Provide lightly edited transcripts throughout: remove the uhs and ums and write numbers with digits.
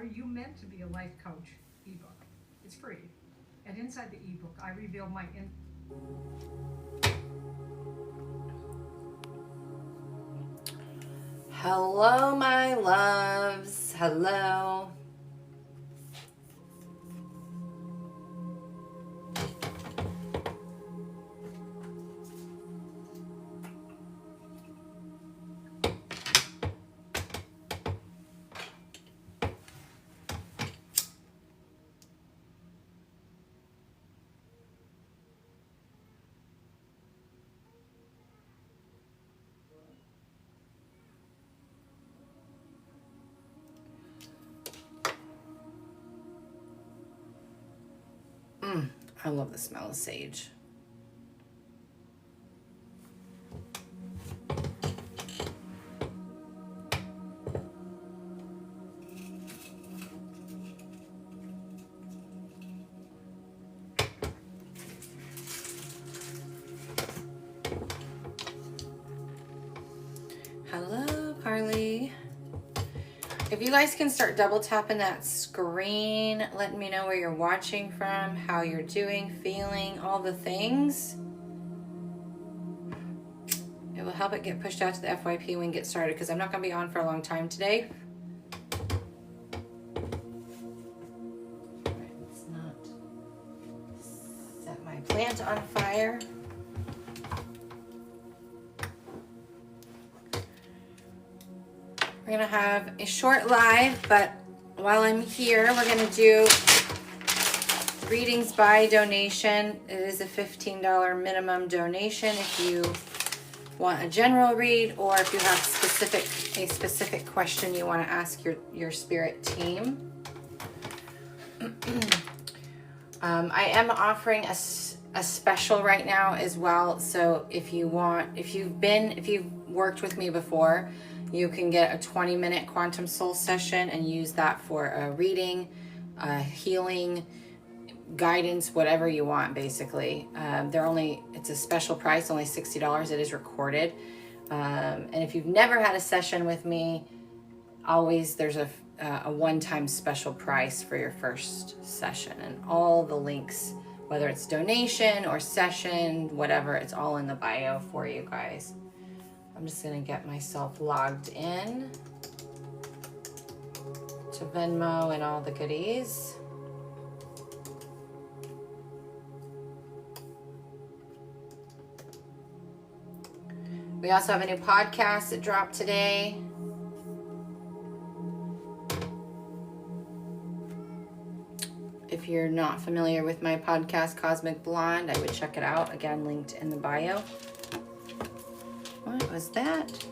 Are You Meant to Be a Life Coach ebook. It's free. And inside the ebook, I reveal my Hello, my loves. Hello. I love the smell of sage. Hello, Carly. If you guys can start double tapping that screen, letting me know where you're watching from, how you're doing, feeling, all the things. It will help it get pushed out to the FYP when we get started, because I'm not going to be on for a long time today. Let's not set my plant on fire. We're going to have a short live, but while I'm here, we're going to do readings by donation. It is a $15 minimum donation if you want a general read, or if you have a specific question you want to ask your spirit team. I am offering a special right now as well. So if you've worked with me before, you can get a 20-minute quantum soul session and use that for a reading, healing, guidance, whatever you want, basically. It's a special price, only $60. It is recorded. And if you've never had a session with me, there's a one-time special price for your first session. And all the links, whether it's donation or session, whatever, it's all in the bio for you guys. I'm just going to get myself logged in to Venmo and all the goodies. We also have a new podcast that dropped today. If you're not familiar with my podcast, Cosmic Blonde, I would check it out. Again, linked in the bio. What was that?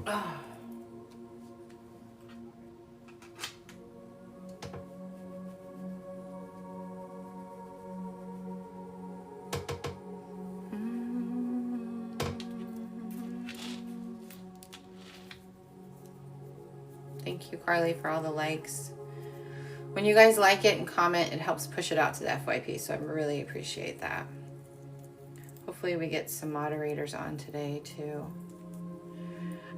Oh. Thank you, Carly, for all the likes. When you guys like it and comment, it helps push it out to the FYP, so I really appreciate that. Hopefully we get some moderators on today too.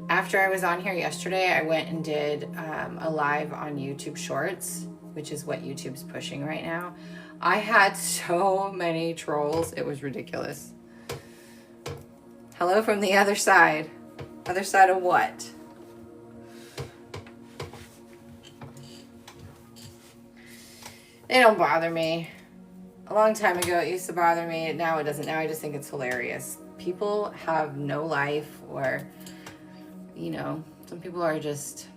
After I was on here yesterday, I went and did a live on YouTube Shorts, which is what YouTube's pushing right now. I had so many trolls, it was ridiculous. Hello from the other side. Other side of what? They don't bother me. A long time ago, it used to bother me. Now it doesn't. Now I just think it's hilarious. People have no life, or, some people are just,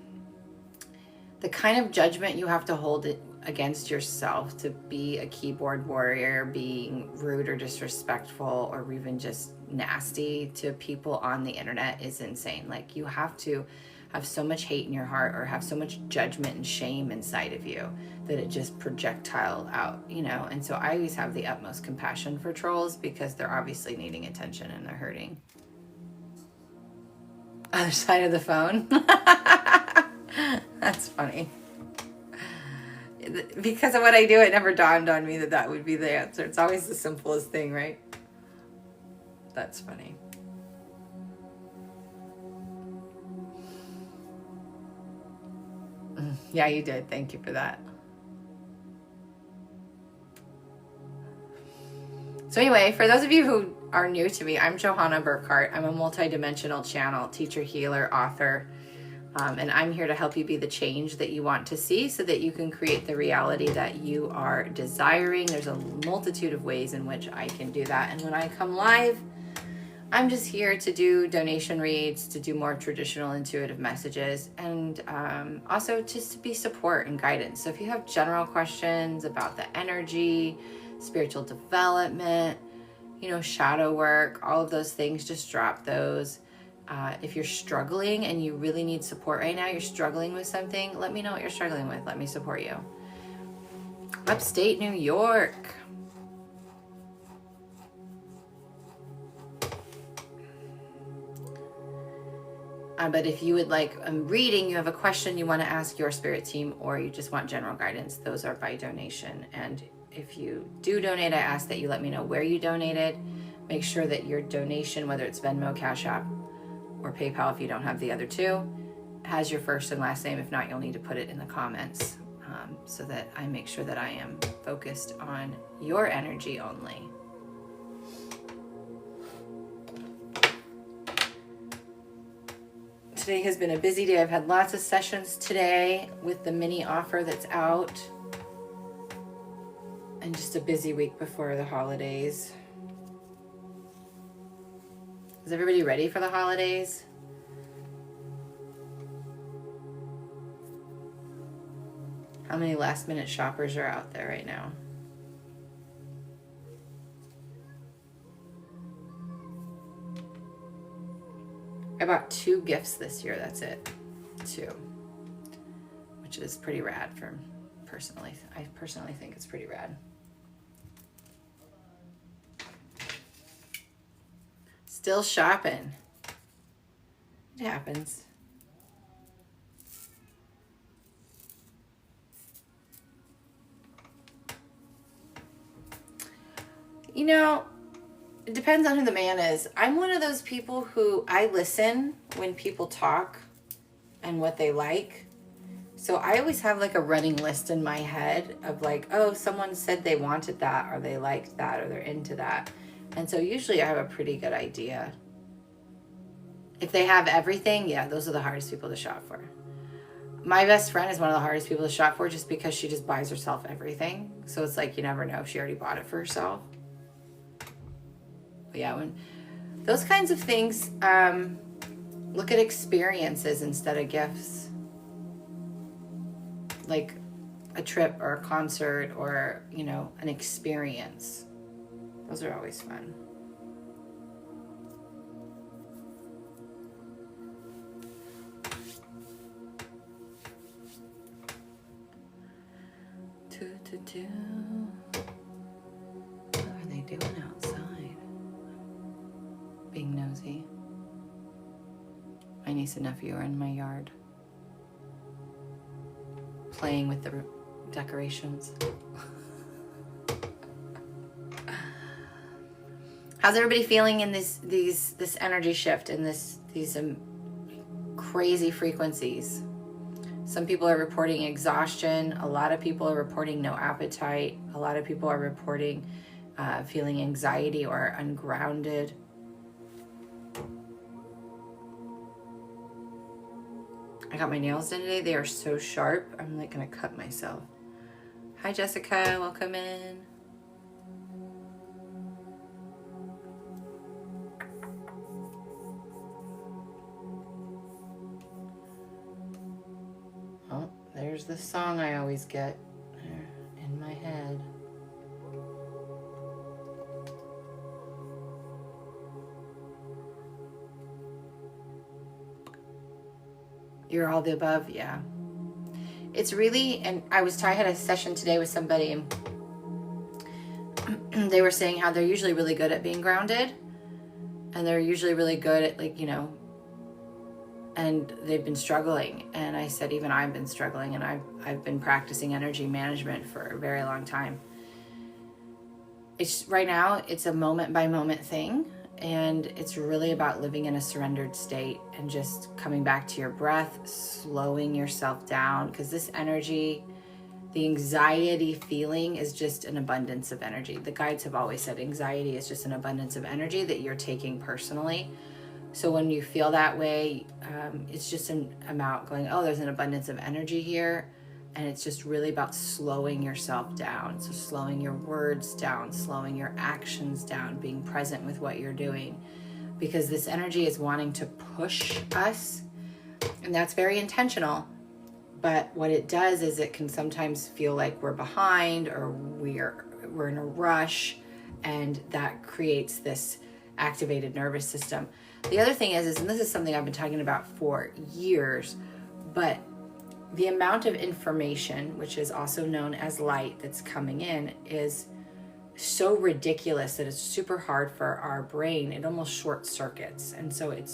the kind of judgment you have to hold it against yourself to be a keyboard warrior, being rude or disrespectful, or even just nasty to people on the internet is insane. Like, you have to have so much hate in your heart, or have so much judgment and shame inside of you that it just projectile out, and so I always have the utmost compassion for trolls, because they're obviously needing attention and they're hurting. Other side of the phone. That's funny. Because of what I do, it never dawned on me that would be the answer. It's always the simplest thing, right? That's funny. Yeah, you did. Thank you for that. So anyway, for those of you who are new to me, I'm Johanna Burkhardt. I'm a multidimensional channel, teacher, healer, author, and I'm here to help you be the change that you want to see so that you can create the reality that you are desiring. There's a multitude of ways in which I can do that. And when I come live, I'm just here to do donation reads, to do more traditional intuitive messages, and also just to be support and guidance. So if you have general questions about the energy, spiritual development, shadow work, all of those things, just drop those. If you're struggling and you really need support right now, you're struggling with something, let me know what you're struggling with. Let me support you. Upstate New York. But if you would like a reading, you have a question you want to ask your spirit team, or you just want general guidance, those are by donation. And if you do donate, I ask that you let me know where you donated. Make sure that your donation, whether it's Venmo, Cash App, or PayPal if you don't have the other two, has your first and last name. If not, you'll need to put it in the comments so that I make sure that I am focused on your energy only. Today has been a busy day. I've had lots of sessions today with the mini offer that's out. And just a busy week before the holidays. Is everybody ready for the holidays? How many last minute shoppers are out there right now? I bought 2 gifts this year, that's it. 2. Which is pretty rad for personally. I personally think it's pretty rad. Still shopping. It happens. It depends on who the man is. I'm one of those people who I listen when people talk and what they like. So I always have like a running list in my head of like, oh, someone said they wanted that, or they liked that, or they're into that. And so usually I have a pretty good idea. If they have everything, yeah, those are the hardest people to shop for. My best friend is one of the hardest people to shop for just because she just buys herself everything. So it's like you never know if she already bought it for herself. But yeah, when those kinds of things, look at experiences instead of gifts. Like a trip or a concert or, an experience. Those are always fun. What are they doing outside? Being nosy. My niece and nephew are in my yard, playing with the decorations. How's everybody feeling in this energy shift and these crazy frequencies? Some people are reporting exhaustion. A lot of people are reporting no appetite. A lot of people are reporting feeling anxiety or ungrounded. I got my nails done today. They are so sharp. I'm like gonna cut myself. Hi Jessica, welcome in. Oh, there's the song I always get in my head. You're all the above, yeah. It's really, and I had a session today with somebody, and they were saying how they're usually really good at being grounded, and they're usually really good at and they've been struggling. And I said, even I've been struggling, and I've been practicing energy management for a very long time. It's right now, it's a moment by moment thing. And it's really about living in a surrendered state and just coming back to your breath, slowing yourself down, because this energy, the anxiety feeling, is just an abundance of energy. The guides have always said anxiety is just an abundance of energy that you're taking personally. So when you feel that way, it's just an amount going, oh, there's an abundance of energy here. And it's just really about slowing yourself down. So slowing your words down, slowing your actions down, being present with what you're doing. Because this energy is wanting to push us. And that's very intentional. But what it does is it can sometimes feel like we're behind or we're in a rush. And that creates this activated nervous system. The other thing is, and this is something I've been talking about for years, but the amount of information, which is also known as light, that's coming in is so ridiculous that it's super hard for our brain. It almost short circuits. And so it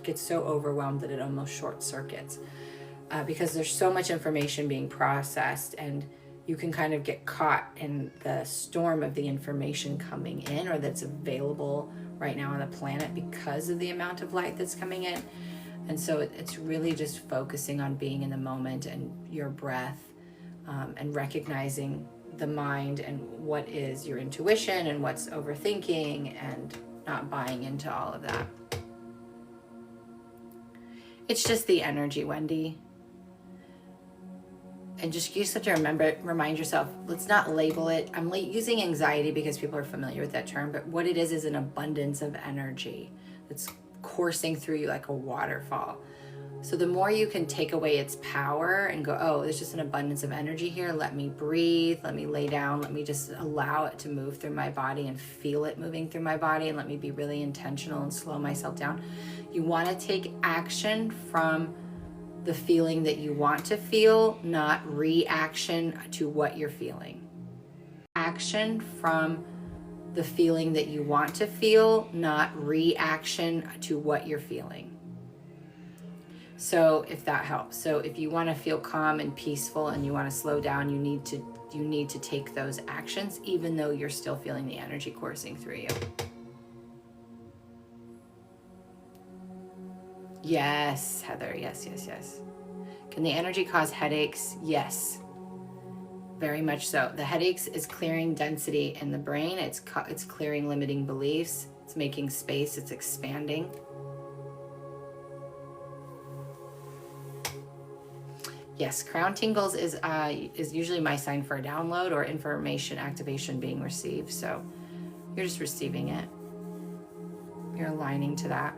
gets so overwhelmed that it almost short circuits because there's so much information being processed, and you can kind of get caught in the storm of the information coming in or that's available right now on the planet because of the amount of light that's coming in. And so it's really just focusing on being in the moment and your breath, and recognizing the mind and what is your intuition and what's overthinking, and not buying into all of that. It's just the energy, Wendy. And just you just have to remind yourself, let's not label it. I'm using anxiety because people are familiar with that term, but what it is an abundance of energy that's coursing through you like a waterfall. So the more you can take away its power and go, oh, there's just an abundance of energy here. Let me breathe. Let me lay down. Let me just allow it to move through my body and feel it moving through my body. And let me be really intentional and slow myself down. You want to take action from the feeling that you want to feel, not reaction to what you're feeling. Action from the feeling that you want to feel, not reaction to what you're feeling. So if that helps. So if you want to feel calm and peaceful and you want to slow down, you need to take those actions, even though you're still feeling the energy coursing through you. Yes, Heather. Yes. Can the energy cause headaches? Yes. Very much so. The headaches is clearing density in the brain. It's clearing limiting beliefs. It's making space. It's expanding. Yes, crown tingles is usually my sign for a download or information activation being received. So you're just receiving it. You're aligning to that.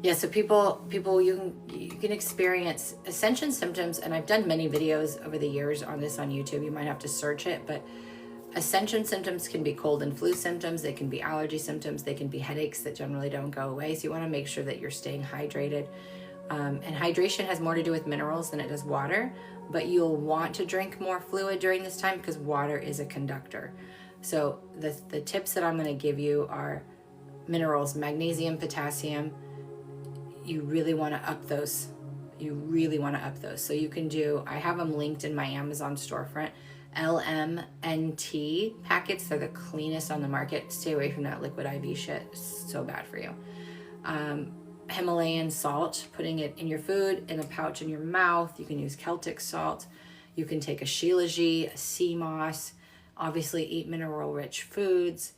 Yeah, so people, you can experience ascension symptoms, and I've done many videos over the years on this on YouTube. You might have to search it, but ascension symptoms can be cold and flu symptoms. They can be allergy symptoms. They can be headaches that generally don't go away. So you want to make sure that you're staying hydrated. And hydration has more to do with minerals than it does water, but you'll want to drink more fluid during this time because water is a conductor. So the tips that I'm going to give you are minerals, magnesium, potassium. You really want to up those. So you can do, I have them linked in my Amazon storefront, LMNT packets. They're the cleanest on the market. Stay away from that liquid IV shit. It's so bad for you. Himalayan salt, putting it in your food, in a pouch in your mouth. You can use Celtic salt. You can take a shilajit, a sea moss. Obviously eat mineral-rich foods.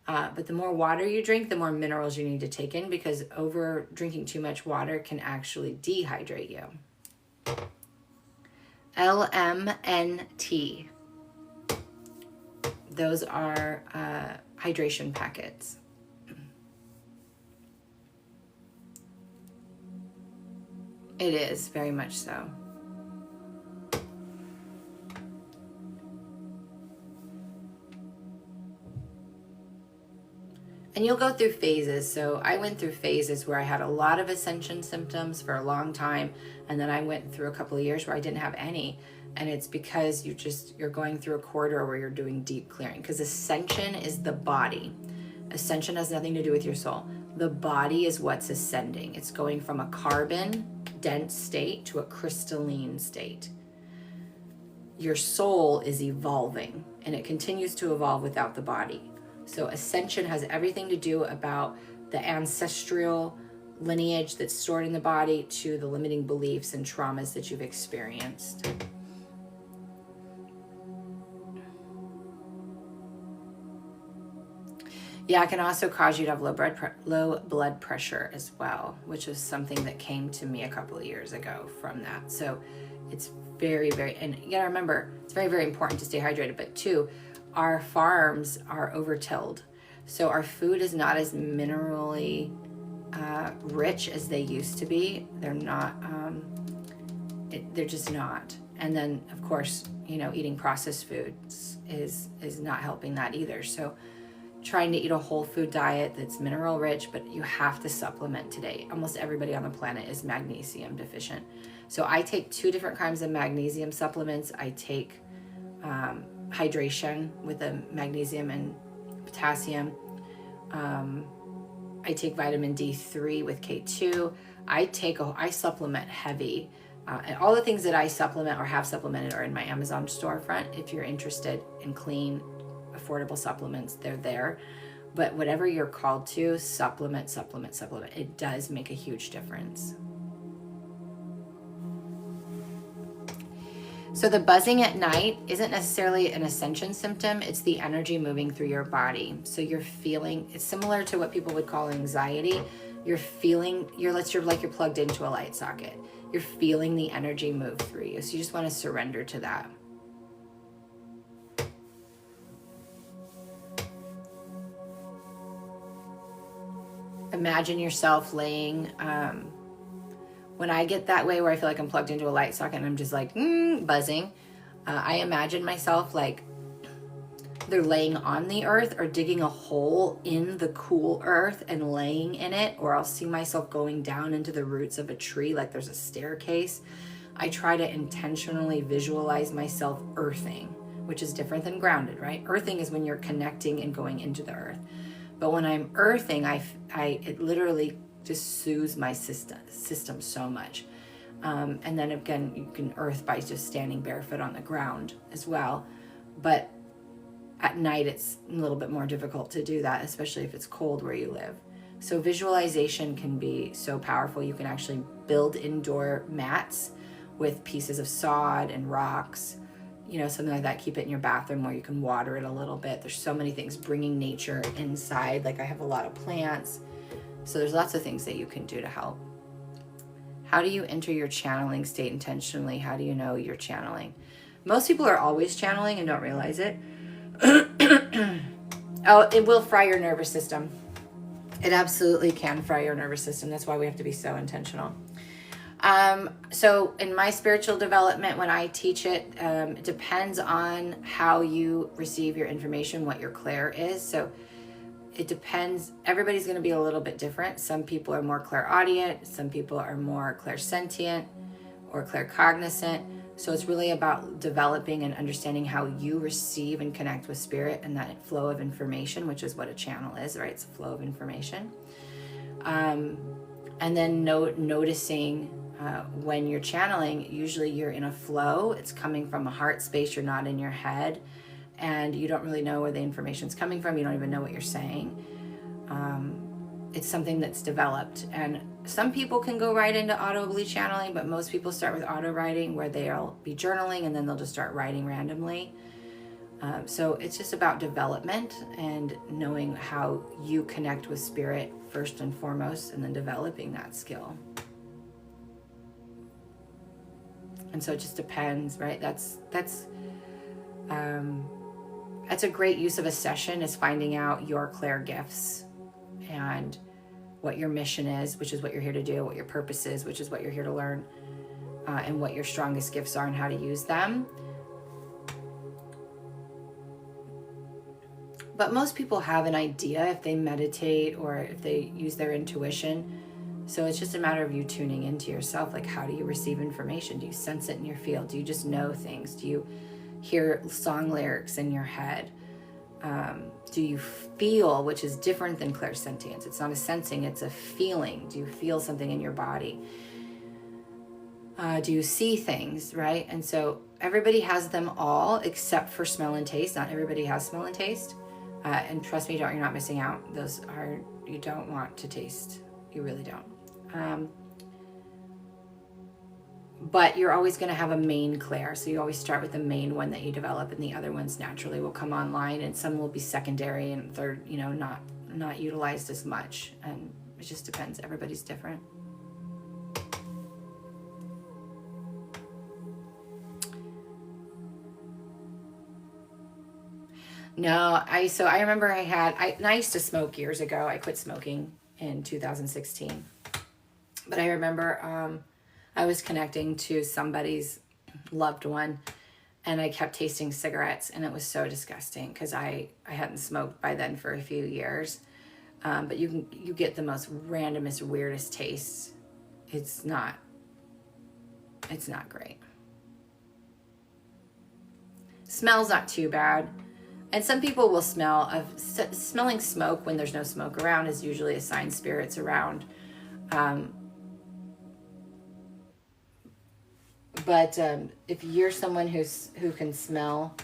But the more water you drink, the more minerals you need to take in, because over drinking too much water can actually dehydrate you. LMNT. Those are hydration packets. It is, very much so. And you'll go through phases. So I went through phases where I had a lot of ascension symptoms for a long time. And then I went through a couple of years where I didn't have any. And it's because you're going through a corridor where you're doing deep clearing. Because ascension is the body. Ascension has nothing to do with your soul. The body is what's ascending. It's going from a carbon dense state to a crystalline state. Your soul is evolving, and it continues to evolve without the body. So ascension has everything to do about the ancestral lineage that's stored in the body to the limiting beliefs and traumas that you've experienced. Yeah, it can also cause you to have low blood pressure as well, which is something that came to me a couple of years ago from that. So it's very, very, and you gotta remember, it's very, very important to stay hydrated. But two, our farms are overtilled. So our food is not as minerally rich as they used to be. They're not, they're just not. And then of course, you know, eating processed foods is not helping that either. So trying to eat a whole food diet that's mineral rich, but you have to supplement today. Almost everybody on the planet is magnesium deficient. So I take 2 different kinds of magnesium supplements. I take hydration with the magnesium and potassium. I take vitamin D3 with K2. I supplement heavy. And all the things that I supplement or have supplemented are in my Amazon storefront. If you're interested in clean, affordable supplements, they're there. But whatever you're called to, supplement. It does make a huge difference. So the buzzing at night isn't necessarily an ascension symptom. It's the energy moving through your body. So you're feeling, it's similar to what people would call anxiety. You're like you're plugged into a light socket. You're feeling the energy move through you. So you just want to surrender to that. Imagine yourself laying, when I get that way where I feel like I'm plugged into a light socket and I'm just like buzzing, I imagine myself like either laying on the earth or digging a hole in the cool earth and laying in it, or I'll see myself going down into the roots of a tree like there's a staircase. I try to intentionally visualize myself earthing, which is different than grounded, right? Earthing is when you're connecting and going into the earth. But when I'm earthing, it literally just soothes my system so much. And then again, you can earth by just standing barefoot on the ground as well. But at night, it's a little bit more difficult to do that, especially if it's cold where you live. So visualization can be so powerful. You can actually build indoor mats with pieces of sod and rocks, you know, something like that. Keep it in your bathroom where you can water it a little bit. There's so many things, bringing nature inside. Like I have a lot of plants. So there's lots of things that you can do to help. How do you enter your channeling state intentionally? How do you know you're channeling? Most people are always channeling and don't realize it. Oh, it will fry your nervous system. It absolutely can fry your nervous system. That's why we have to be so intentional. So in my spiritual development, when I teach it, it depends on how you receive your information, what your clair is. So it depends. Everybody's going to be a little bit different. Some people are more clairaudient. Some people are more clairsentient or claircognizant. So it's really about developing and understanding how you receive and connect with spirit and that flow of information, which is what a channel is, right? It's a flow of information. And then noticing when you're channeling, usually you're in a flow. It's coming from a heart space. You're not in your head. And you don't really know where the information's coming from. You don't even know what you're saying. It's something that's developed. And some people can go right into audibly channeling, but most people start with auto writing, where they'll be journaling and then they'll just start writing randomly. So it's just about development and knowing how you connect with spirit first and foremost, and then developing that skill. And so it just depends, right? That's a great use of a session, is finding out your clair gifts and what your mission is, which is what you're here to do, what your purpose is, which is what you're here to learn, and what your strongest gifts are and how to use them. But most people have an idea if they meditate or if they use their intuition. So it's just a matter of you tuning into yourself. Like, how do you receive information? Do you sense it in your field? Do you just know things? Do you hear song lyrics in your head? Do you feel, which is different than clairsentience? It's not a sensing, it's a feeling. Do you feel something in your body? Do you see things, right? And so everybody has them all except for smell and taste. Not everybody has smell and taste. And trust me, you're not missing out. Those are, you don't want to taste. You really don't. But you're always going to have a main clair. So you always start with the main one that you develop, and the other ones naturally will come online, and some will be secondary and third, not utilized as much. And it just depends. Everybody's different. No, I remember I used to smoke years ago. I quit smoking in 2016. But I remember I was connecting to somebody's loved one, and I kept tasting cigarettes, and it was so disgusting because I hadn't smoked by then for a few years. But you get the most randomest, weirdest tastes. It's not great. Smells not too bad. And some people will smelling smoke when there's no smoke around is usually a sign spirit's around. But if you're someone who can smell,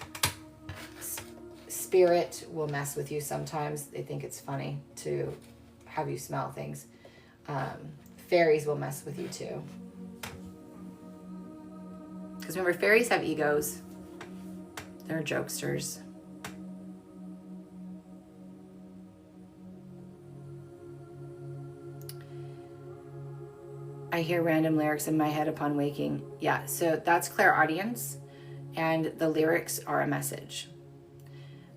spirit will mess with you sometimes. They think it's funny to have you smell things. Fairies will mess with you too. Because remember, fairies have egos. They're jokesters. I hear random lyrics in my head upon waking. Yeah, so that's clairaudience, and the lyrics are a message.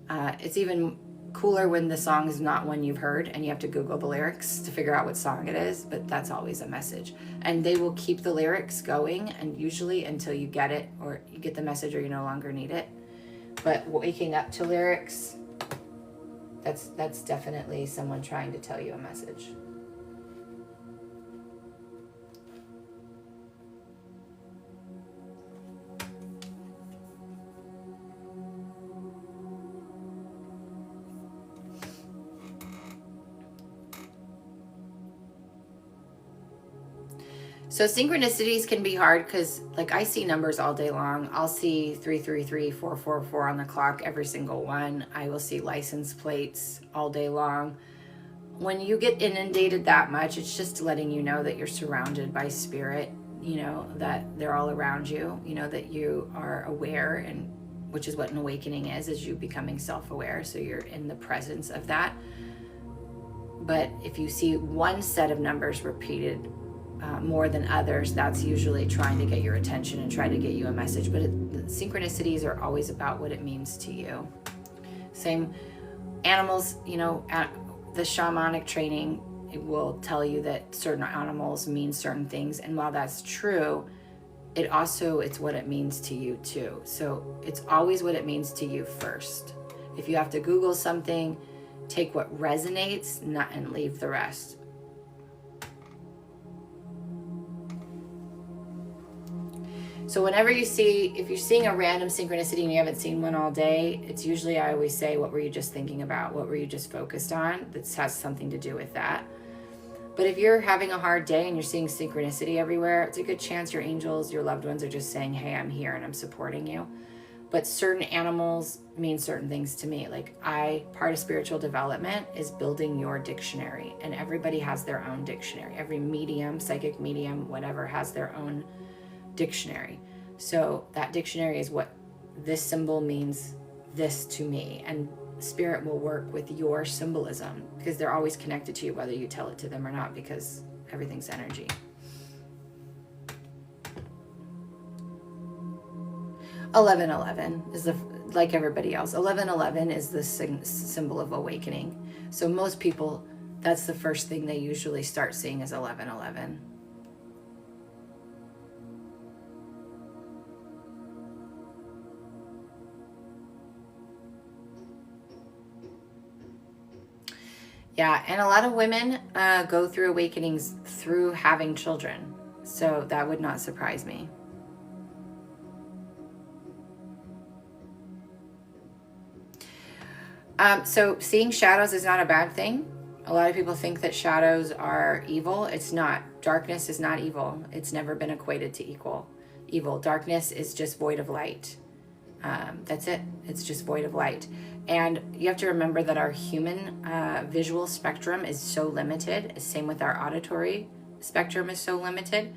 It's even cooler when the song is not one you've heard and you have to Google the lyrics to figure out what song it is, but that's always a message. And they will keep the lyrics going, and usually until you get it, or you get the message, or you no longer need it. But waking up to lyrics, that's definitely someone trying to tell you a message. So synchronicities can be hard because, like, I see numbers all day long. I'll see 333, 444 on the clock, every single one. I will see license plates all day long. When you get inundated that much, it's just letting you know that you're surrounded by spirit, that they're all around you, that you are aware, and which is what an awakening is you becoming self-aware. So you're in the presence of that. But if you see one set of numbers repeated more than others, that's usually trying to get your attention and try to get you a message. But synchronicities are always about what it means to you. Same animals, at the shamanic training, it will tell you that certain animals mean certain things. And while that's true, it's what it means to you too. So it's always what it means to you first. If you have to Google something, take what resonates, and leave the rest. So whenever if you're seeing a random synchronicity and you haven't seen one all day, it's usually, I always say, what were you just thinking about? What were you just focused on? That has something to do with that. But if you're having a hard day and you're seeing synchronicity everywhere, it's a good chance your angels, your loved ones are just saying, hey, I'm here and I'm supporting you. But certain animals mean certain things to me. Like part of spiritual development is building your dictionary, and everybody has their own dictionary. Every medium, psychic medium, whatever, has their own dictionary. So that dictionary is what this symbol means this to me, and spirit will work with your symbolism because they're always connected to you, whether you tell it to them or not, because everything's energy. $1111 is like everybody else. 1111 is the symbol of awakening. So most people, that's the first thing they usually start seeing is 1111. Yeah, and a lot of women go through awakenings through having children. So that would not surprise me. So seeing shadows is not a bad thing. A lot of people think that shadows are evil. It's not. Darkness is not evil. It's never been equated to evil. Darkness is just void of light. That's it. It's just void of light. And you have to remember that our human visual spectrum is so limited. Same with our auditory spectrum is so limited.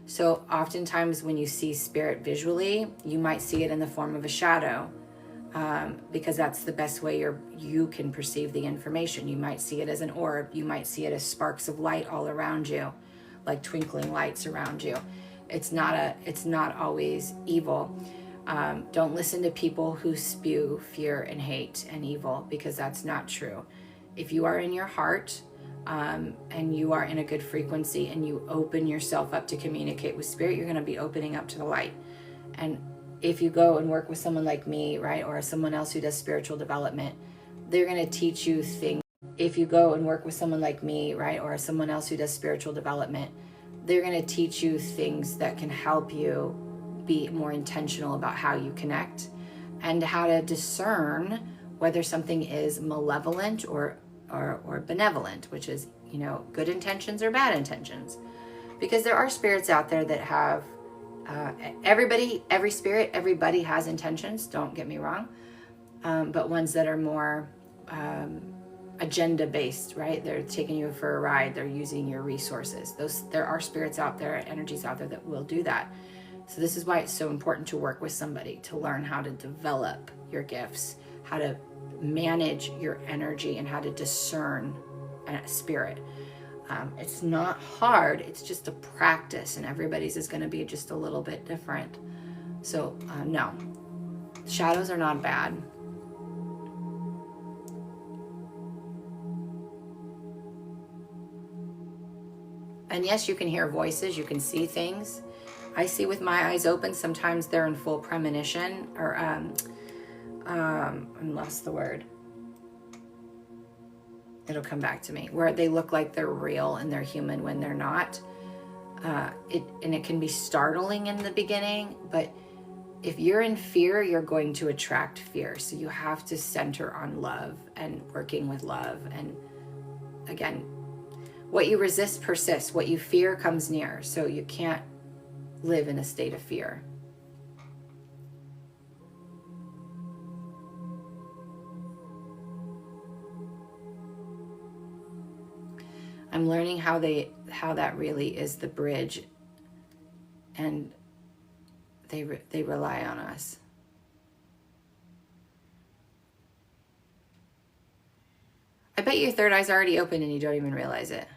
So oftentimes when you see spirit visually, you might see it in the form of a shadow, because that's the best way you can perceive the information. You might see it as an orb. You might see it as sparks of light all around you, like twinkling lights around you. It's not always evil. Don't listen to people who spew fear and hate and evil, because that's not true. If you are in your heart, and you are in a good frequency, and you open yourself up to communicate with spirit, you're going to be opening up to the light. And if you go and work with someone like me, right, or someone else who does spiritual development, they're going to teach you things. If you go and work with someone like me, right, or someone else who does spiritual development, they're going to teach you things that can help you be more intentional about how you connect, and how to discern whether something is malevolent or benevolent, which is, good intentions or bad intentions. Because there are spirits out there that have, every spirit, everybody has intentions, don't get me wrong, but ones that are more agenda based, right? They're taking you for a ride, they're using your resources. There are spirits out there, energies out there that will do that. So this is why it's so important to work with somebody, to learn how to develop your gifts, how to manage your energy, and how to discern a spirit. It's not hard, it's just a practice, and everybody's is going to be just a little bit different. So no, shadows are not bad. And yes, you can hear voices, you can see things. I see with my eyes open. Sometimes they're in full premonition, or I lost the word. It'll come back to me, where they look like they're real and they're human when they're not. It can be startling in the beginning, but if you're in fear, you're going to attract fear. So you have to center on love and working with love. And again, what you resist persists. What you fear comes near. So you can't live in a state of fear. I'm learning how that really is the bridge, and they rely on us. I bet your third eye's already open and you don't even realize it.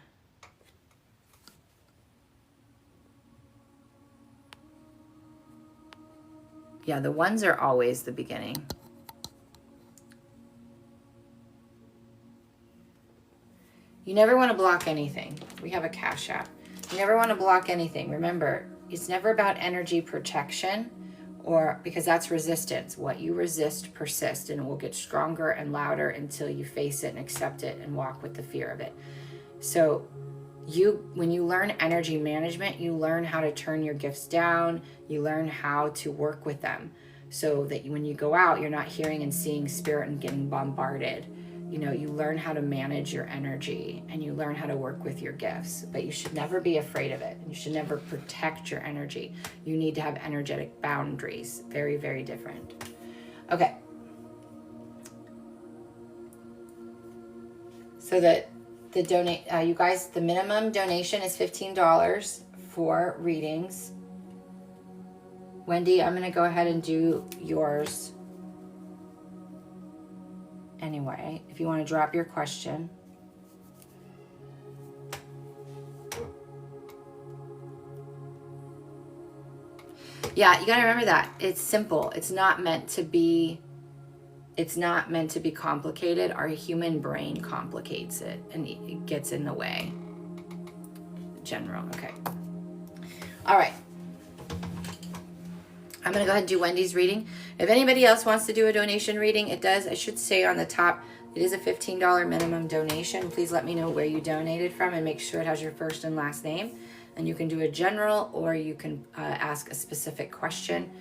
Yeah, the ones are always the beginning. You never want to block anything. We have a Cash App. You never want to block anything. Remember, it's never about energy protection, or because that's resistance. What you resist persists, and it will get stronger and louder until you face it and accept it and walk with the fear of it. So when you learn energy management, you learn how to turn your gifts down. You learn how to work with them, so that when you go out, you're not hearing and seeing spirit and getting bombarded. You learn how to manage your energy, and you learn how to work with your gifts. But you should never be afraid of it. You should never protect your energy. You need to have energetic boundaries. Very, very different. Okay. So that you guys, the minimum donation is $15 for readings. Wendy, I'm going to go ahead and do yours anyway, if you want to drop your question. Yeah, you got to remember that. It's simple. It's not meant to be complicated. Our human brain complicates it, and it gets in the way. General, okay. All right. I'm going to go ahead and do Wendy's reading. If anybody else wants to do a donation reading, I should say on the top, it is a $15 minimum donation. Please let me know where you donated from, and make sure it has your first and last name. And you can do a general, or you can ask a specific question.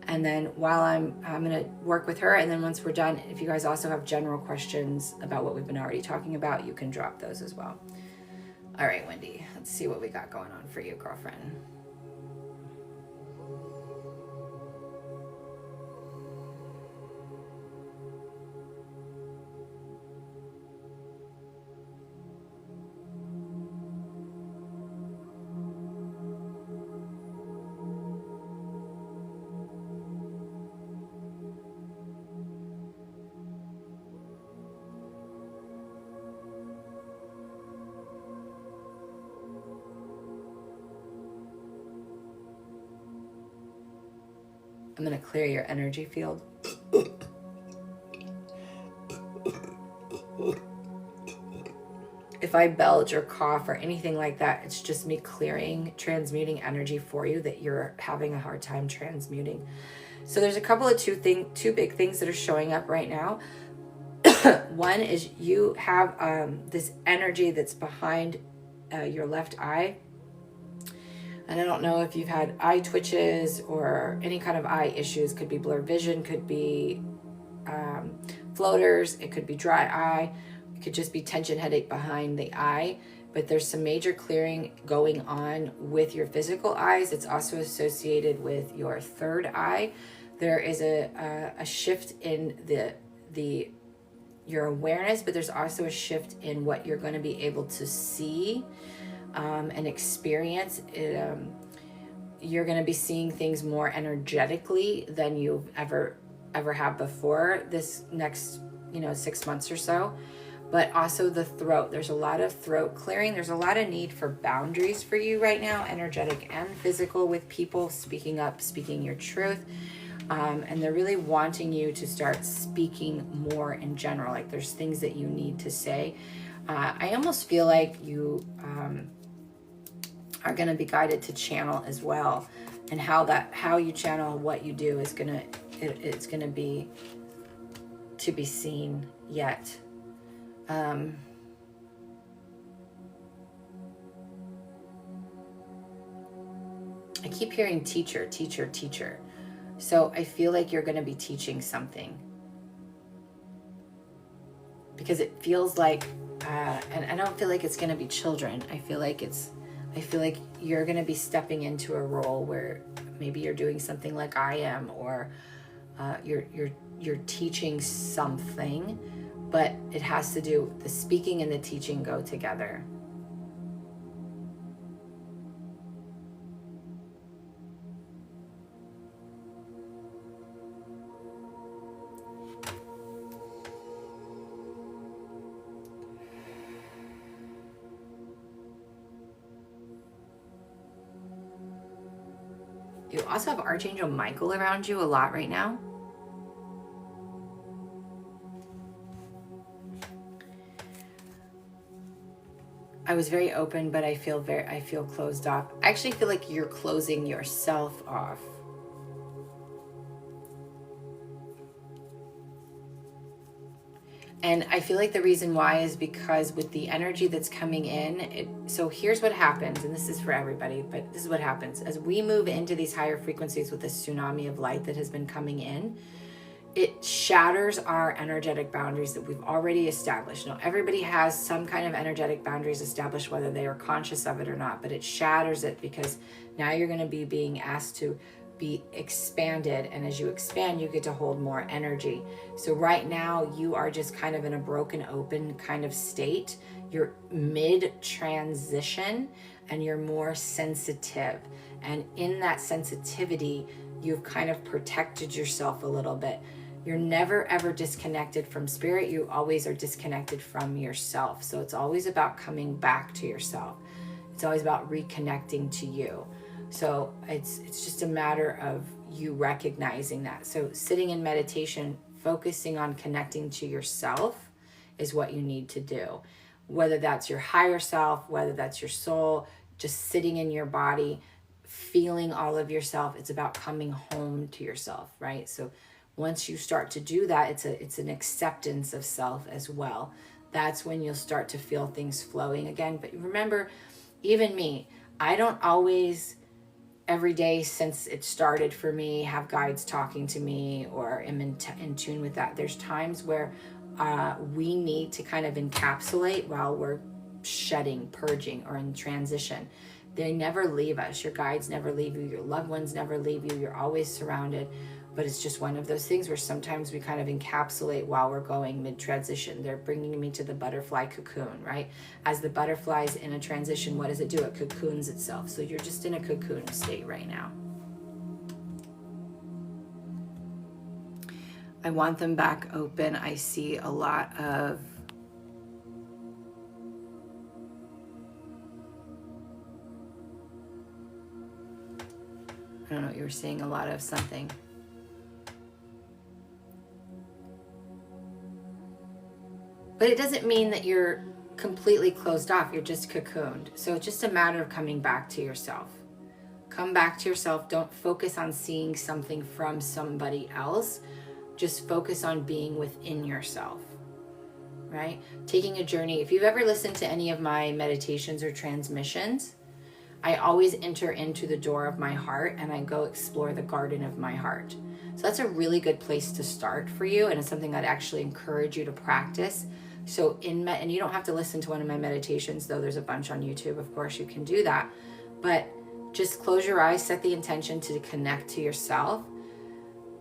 And then while I'm going to work with her, and then once we're done, if you guys also have general questions about what we've been already talking about, you can drop those as well. All right, Wendy, let's see what we got going on for you, girlfriend. I'm going to clear your energy field. If I belch or cough or anything like that, it's just me clearing, transmuting energy for you that you're having a hard time transmuting. So there's a couple of two big things that are showing up right now. One is you have this energy that's behind your left eye. And I don't know if you've had eye twitches or any kind of eye issues. Could be blurred vision, could be floaters, it could be dry eye. It could just be tension headache behind the eye, but there's some major clearing going on with your physical eyes. It's also associated with your third eye. There is a shift in your awareness, but there's also a shift in what you're going to be able to see and experience. You're going to be seeing things more energetically than you've ever have before this next 6 months or so. But also the throat. There's a lot of throat clearing. There's a lot of need for boundaries for you right now, energetic and physical, with people speaking up, speaking your truth. And they're really wanting you to start speaking more in general. Like there's things that you need to say. I almost feel like you are going to be guided to channel as well. And how you channel what you do is it's going to be to be seen yet. I keep hearing teacher, teacher, teacher. So I feel like you're going to be teaching something. Because it feels like, and I don't feel like it's going to be children. I feel like you're going to be stepping into a role where maybe you're doing something like I am, or you're teaching something. But it has to do, the speaking and the teaching go together. You also have Archangel Michael around you a lot right now. I was very open, but I feel closed off. I actually feel like you're closing yourself off. And I feel like the reason why is because with the energy that's coming in, so here's what happens, and this is for everybody, but this is what happens. As we move into these higher frequencies with this tsunami of light that has been coming in, it shatters our energetic boundaries that we've already established. Now, everybody has some kind of energetic boundaries established, whether they are conscious of it or not, but it shatters it because now you're going to be being asked to be expanded. And as you expand, you get to hold more energy. So right now you are just kind of in a broken open kind of state. You're mid transition and you're more sensitive. And in that sensitivity, you've kind of protected yourself a little bit. You're never ever disconnected from spirit. You always are disconnected from yourself. So it's always about coming back to yourself. It's always about reconnecting to you. So it's just a matter of you recognizing that. So sitting in meditation, focusing on connecting to yourself is what you need to do. Whether that's your higher self, whether that's your soul, just sitting in your body, feeling all of yourself. It's about coming home to yourself, right? So once you start to do that, it's an acceptance of self as well. That's when you'll start to feel things flowing again. But remember, even me, I don't always, every day since it started for me, have guides talking to me or am in tune with that. There's times where we need to kind of encapsulate while we're shedding, purging, or in transition. They never leave us. Your guides never leave you. Your loved ones never leave you. You're always surrounded. But it's just one of those things where sometimes we kind of encapsulate while we're going mid-transition. They're bringing me to the butterfly cocoon, right? As the butterfly's in a transition, what does it do? It cocoons itself. So you're just in a cocoon state right now. I want them back open. I see a lot of I don't know what you were seeing, a lot of something. But it doesn't mean that you're completely closed off. You're just cocooned. So it's just a matter of coming back to yourself. Come back to yourself. Don't focus on seeing something from somebody else. Just focus on being within yourself, right? Taking a journey. If you've ever listened to any of my meditations or transmissions, I always enter into the door of my heart and I go explore the garden of my heart. So that's a really good place to start for you, and it's something I'd actually encourage you to practice. So and you don't have to listen to one of my meditations, though there's a bunch on YouTube, of course you can do that. But just close your eyes, set the intention to connect to yourself,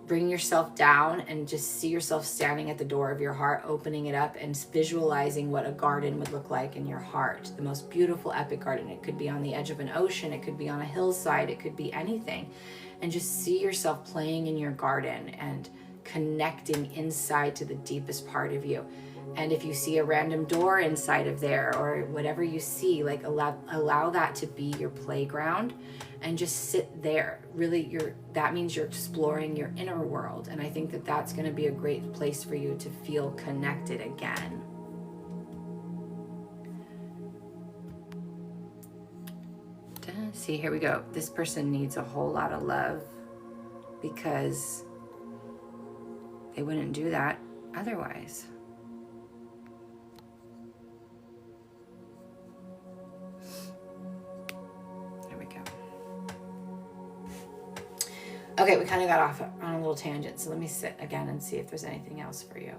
bring yourself down, and just see yourself standing at the door of your heart, opening it up and visualizing what a garden would look like in your heart. The most beautiful, epic garden. It could be on the edge of an ocean, it could be on a hillside, it could be anything. And just see yourself playing in your garden and connecting inside to the deepest part of you. And if you see a random door inside of there or whatever you see, like allow that to be your playground and just sit there. Really, that means you're exploring your inner world. And I think that that's going to be a great place for you to feel connected again. See, here we go. This person needs a whole lot of love because they wouldn't do that otherwise. There we go. Okay, we kind of got off on a little tangent, so let me sit again and see if there's anything else for you.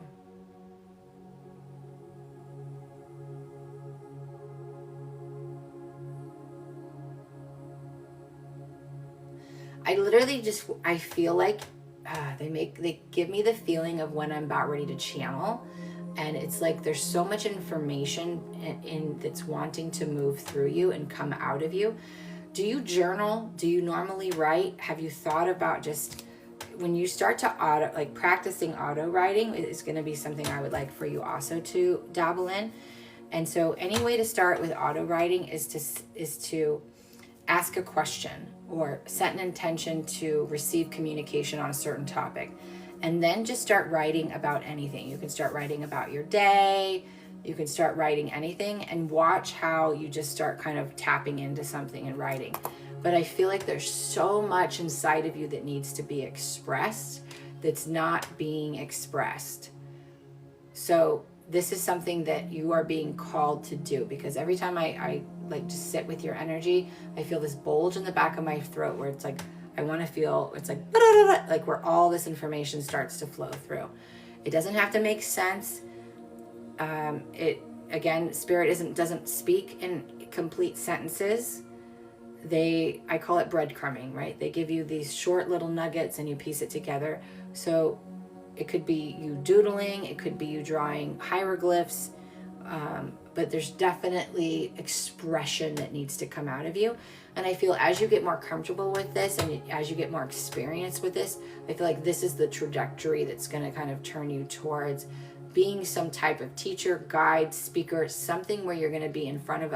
I literally I feel like they give me the feeling of when I'm about ready to channel, and it's like there's so much information in that's wanting to move through you and come out of you. Do you journal? Do you normally write? Have you thought about just when you start to practicing auto writing is going to be something I would like for you also to dabble in. And so any way to start with auto writing is to ask a question or set an intention to receive communication on a certain topic. And then just start writing about anything. You can start writing about your day. You can start writing anything and watch how you just start kind of tapping into something and writing. But I feel like there's so much inside of you that needs to be expressed that's not being expressed. So this is something that you are being called to do, because every time I like to sit with your energy, I feel this bulge in the back of my throat where it's like, I want to feel, it's like where all this information starts to flow through. It doesn't have to make sense. Spirit doesn't speak in complete sentences. I call it breadcrumbing, right? They give you these short little nuggets and you piece it together. So it could be you doodling, it could be you drawing hieroglyphs, but there's definitely expression that needs to come out of you. And I feel as you get more comfortable with this and as you get more experience with this, I feel like this is the trajectory that's going to kind of turn you towards being some type of teacher, guide, speaker, something where you're going to be in front of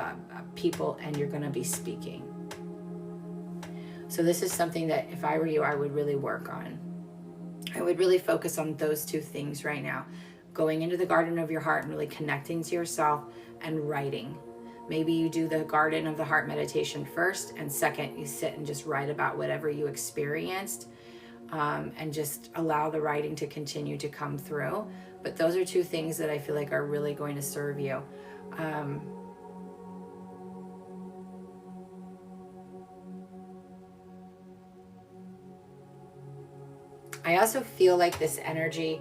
people and you're going to be speaking. So this is something that if I were you, I would really work on. I would really focus on those two things right now. Going into the garden of your heart and really connecting to yourself and writing. Maybe you do the garden of the heart meditation first, and second, you sit and just write about whatever you experienced, and just allow the writing to continue to come through. But those are two things that I feel like are really going to serve you. I also feel like this energy,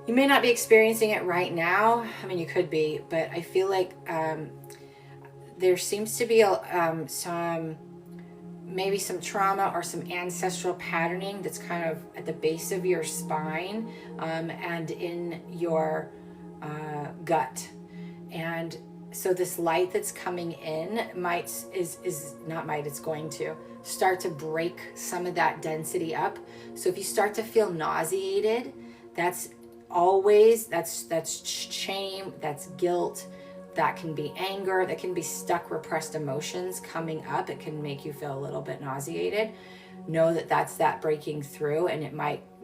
you may not be experiencing it right now. I mean, you could be, but I feel like there seems to be maybe some trauma or some ancestral patterning that's kind of at the base of your spine and in your gut. And so this light that's coming in it's going to start to break some of that density up. So if you start to feel nauseated, that's shame, that's guilt, that can be anger, that can be stuck, repressed emotions coming up. It can make you feel a little bit nauseated. Know that that's that breaking through, and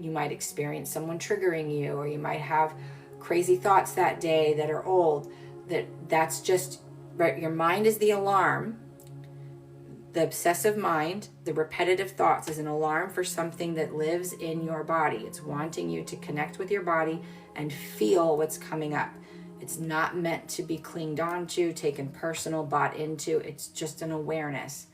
you might experience someone triggering you, or you might have crazy thoughts that day that are old, that's just, right, your mind is the alarm. The obsessive mind, the repetitive thoughts, is an alarm for something that lives in your body. It's wanting you to connect with your body and feel what's coming up. It's not meant to be clinged onto, taken personal, bought into. It's just an awareness.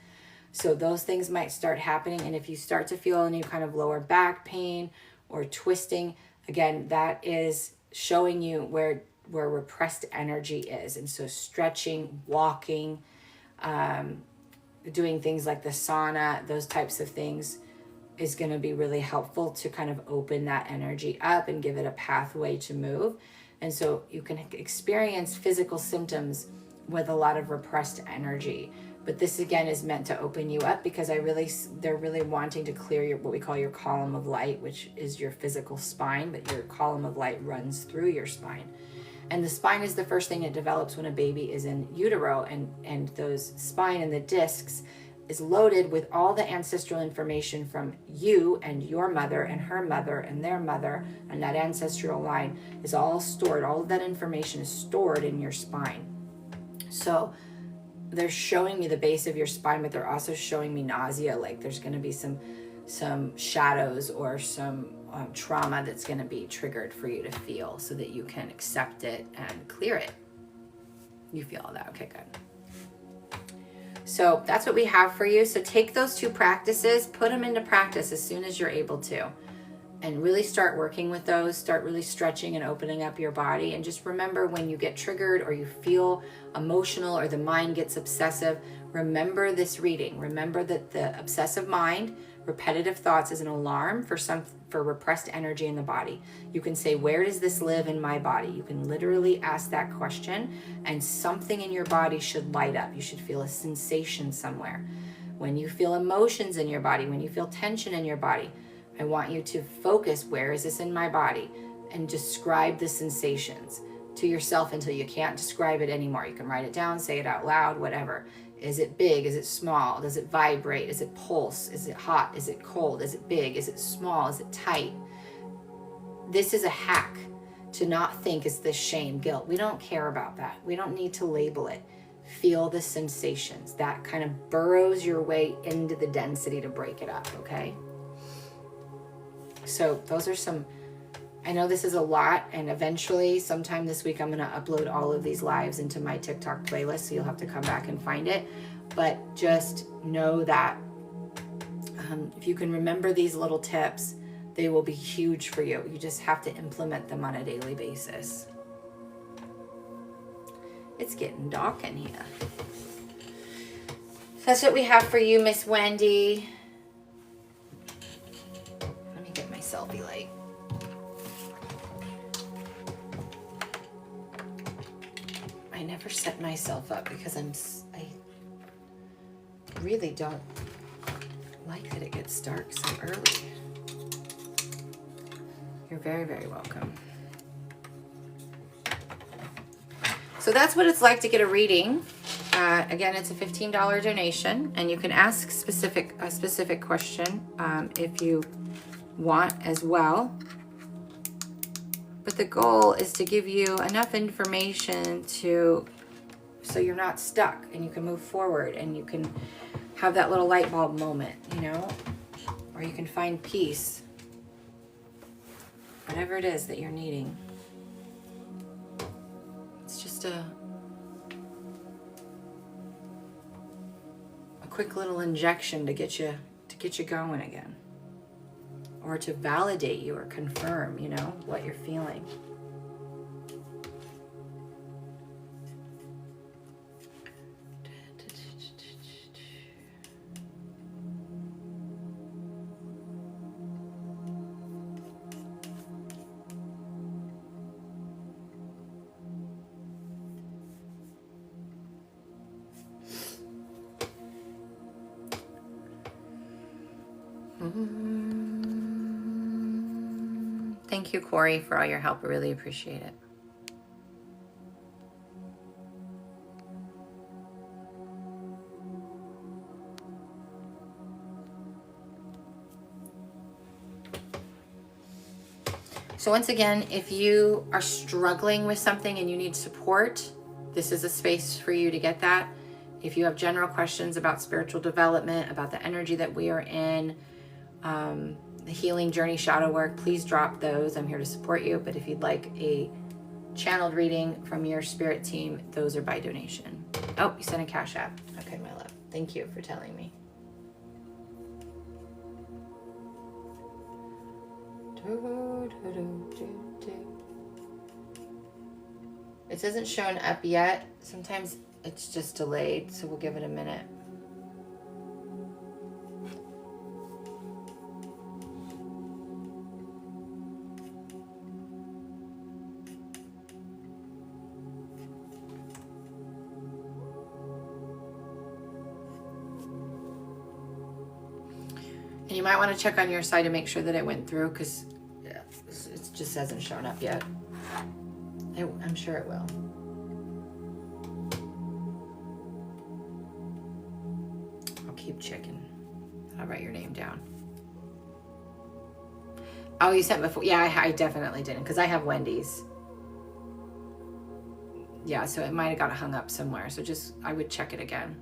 So those things might start happening. And if you start to feel any kind of lower back pain or twisting, again, that is showing you where repressed energy is. And so stretching, walking, doing things like the sauna, those types of things is going to be really helpful to kind of open that energy up and give it a pathway to move. And so you can experience physical symptoms with a lot of repressed energy. But this again is meant to open you up, because they're really wanting to clear what we call your column of light, which is your physical spine, but your column of light runs through your spine. And the spine is the first thing that develops when a baby is in utero, and those spine and the discs is loaded with all the ancestral information from you and your mother and her mother and their mother, and that ancestral line is all stored. All of that information is stored in your spine. So they're showing me the base of your spine, but they're also showing me nausea, like there's going to be some shadows or some trauma that's going to be triggered for you to feel, so that you can accept it and clear it. You feel all that? Okay, good. So that's what we have for you. So take those two practices, put them into practice as soon as you're able to, and really start working with those. Start really stretching and opening up your body. And just remember, when you get triggered or you feel emotional or the mind gets obsessive, remember this reading. Remember that the obsessive mind, repetitive thoughts, is an alarm for repressed energy in the body. You can say, where does this live in my body? You can literally ask that question, and something in your body should light up. You should feel a sensation somewhere. When you feel emotions in your body, when you feel tension in your body, I want you to focus, where is this in my body? And describe the sensations to yourself until you can't describe it anymore. You can write it down, say it out loud, whatever. Is it big? Is it small? Does it vibrate? Is it pulse? Is it hot? Is it cold? Is it big? Is it small? Is it tight? This is a hack to not think it's this shame, guilt. We don't care about that. We don't need to label it. Feel the sensations. That kind of burrows your way into the density to break it up, okay? So those are some, I know this is a lot, and eventually sometime this week I'm going to upload all of these lives into my TikTok playlist, so you'll have to come back and find it. But just know that if you can remember these little tips, they will be huge for you. You just have to implement them on a daily basis. It's getting dark in here. That's what we have for you, Miss Wendy. Let me get my selfie light. I never set myself up because I really don't like that it gets dark so early. You're very, very welcome. So that's what it's like to get a reading. Again, it's a $15 donation, and you can ask a specific question if you want as well. But the goal is to give you enough information so you're not stuck, and you can move forward, and you can have that little light bulb moment, you know, or you can find peace, whatever it is that you're needing. It's just a quick little injection to get you going again, or to validate you or confirm, you know, what you're feeling. Thank you, Corey, for all your help. I really appreciate it. So once again, if you are struggling with something and you need support, this is a space for you to get that. If you have general questions about spiritual development, about the energy that we are in, the healing journey, shadow work, please drop those. I'm here to support you. But if you'd like a channeled reading from your spirit team, those are by donation. Oh, you sent a Cash App. Okay, my love. Thank you for telling me. It isn't showing up yet. Sometimes it's just delayed, so we'll give it a minute. And you might want to check on your side to make sure that it went through, because it just hasn't shown up yet. I'm sure it will. I'll keep checking. I'll write your name down. Oh, you sent before. Yeah, I definitely didn't, because I have Wendy's. Yeah, so it might have got hung up somewhere. So I would check it again.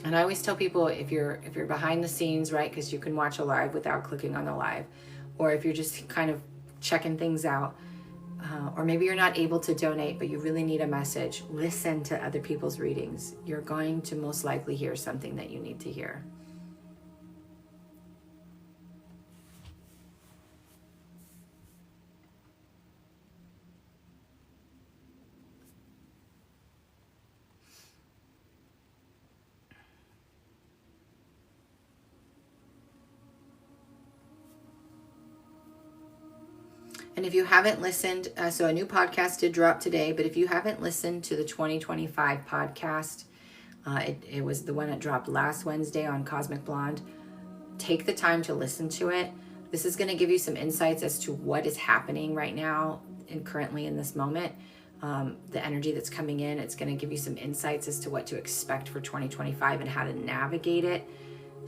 And I always tell people, if you're behind the scenes, right, because you can watch a live without clicking on the live, or if you're just kind of checking things out, or maybe you're not able to donate, but you really need a message, listen to other people's readings. You're going to most likely hear something that you need to hear. And if you haven't listened, so a new podcast did drop today, but if you haven't listened to the 2025 podcast, it was the one that dropped last Wednesday on Cosmic Blonde, take the time to listen to it. This is going to give you some insights as to what is happening right now and currently in this moment. The energy that's coming in, it's going to give you some insights as to what to expect for 2025 and how to navigate it.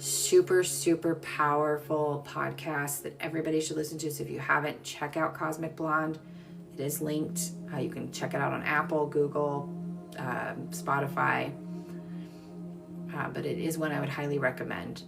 Super, super powerful podcast that everybody should listen to. So if you haven't, check out Cosmic Blonde. It is linked. You can check it out on Apple, Google, Spotify. But it is one I would highly recommend.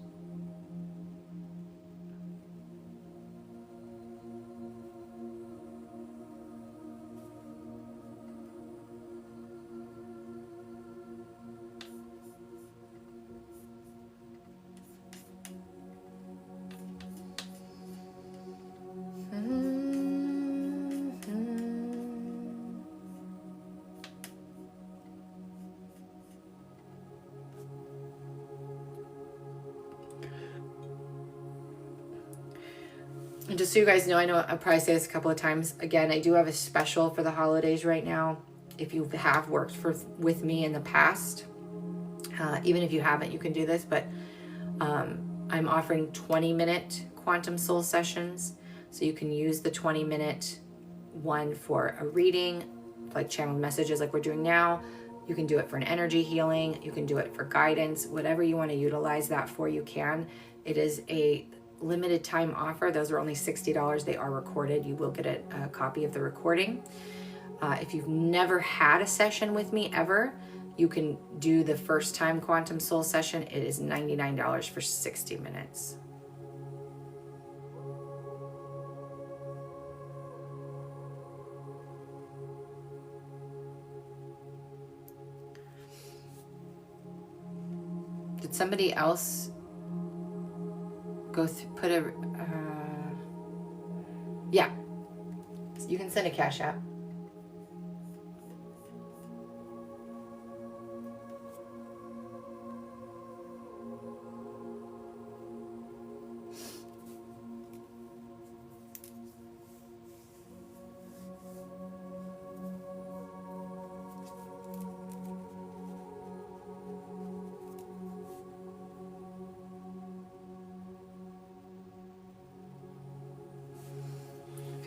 And just so you guys know, I know I probably say this a couple of times. Again, I do have a special for the holidays right now. If you have worked with me in the past, even if you haven't, you can do this. But I'm offering 20-minute quantum soul sessions. So you can use the 20-minute one for a reading, like channeled messages like we're doing now. You can do it for an energy healing. You can do it for guidance. Whatever you want to utilize that for, you can. It is a limited time offer. Those are only $60. They are recorded. You will get a copy of the recording. If you've never had a session with me ever, you can do the first time quantum soul session. It is $99 for 60 minutes. Did somebody else put a, yeah, you can send a Cash App.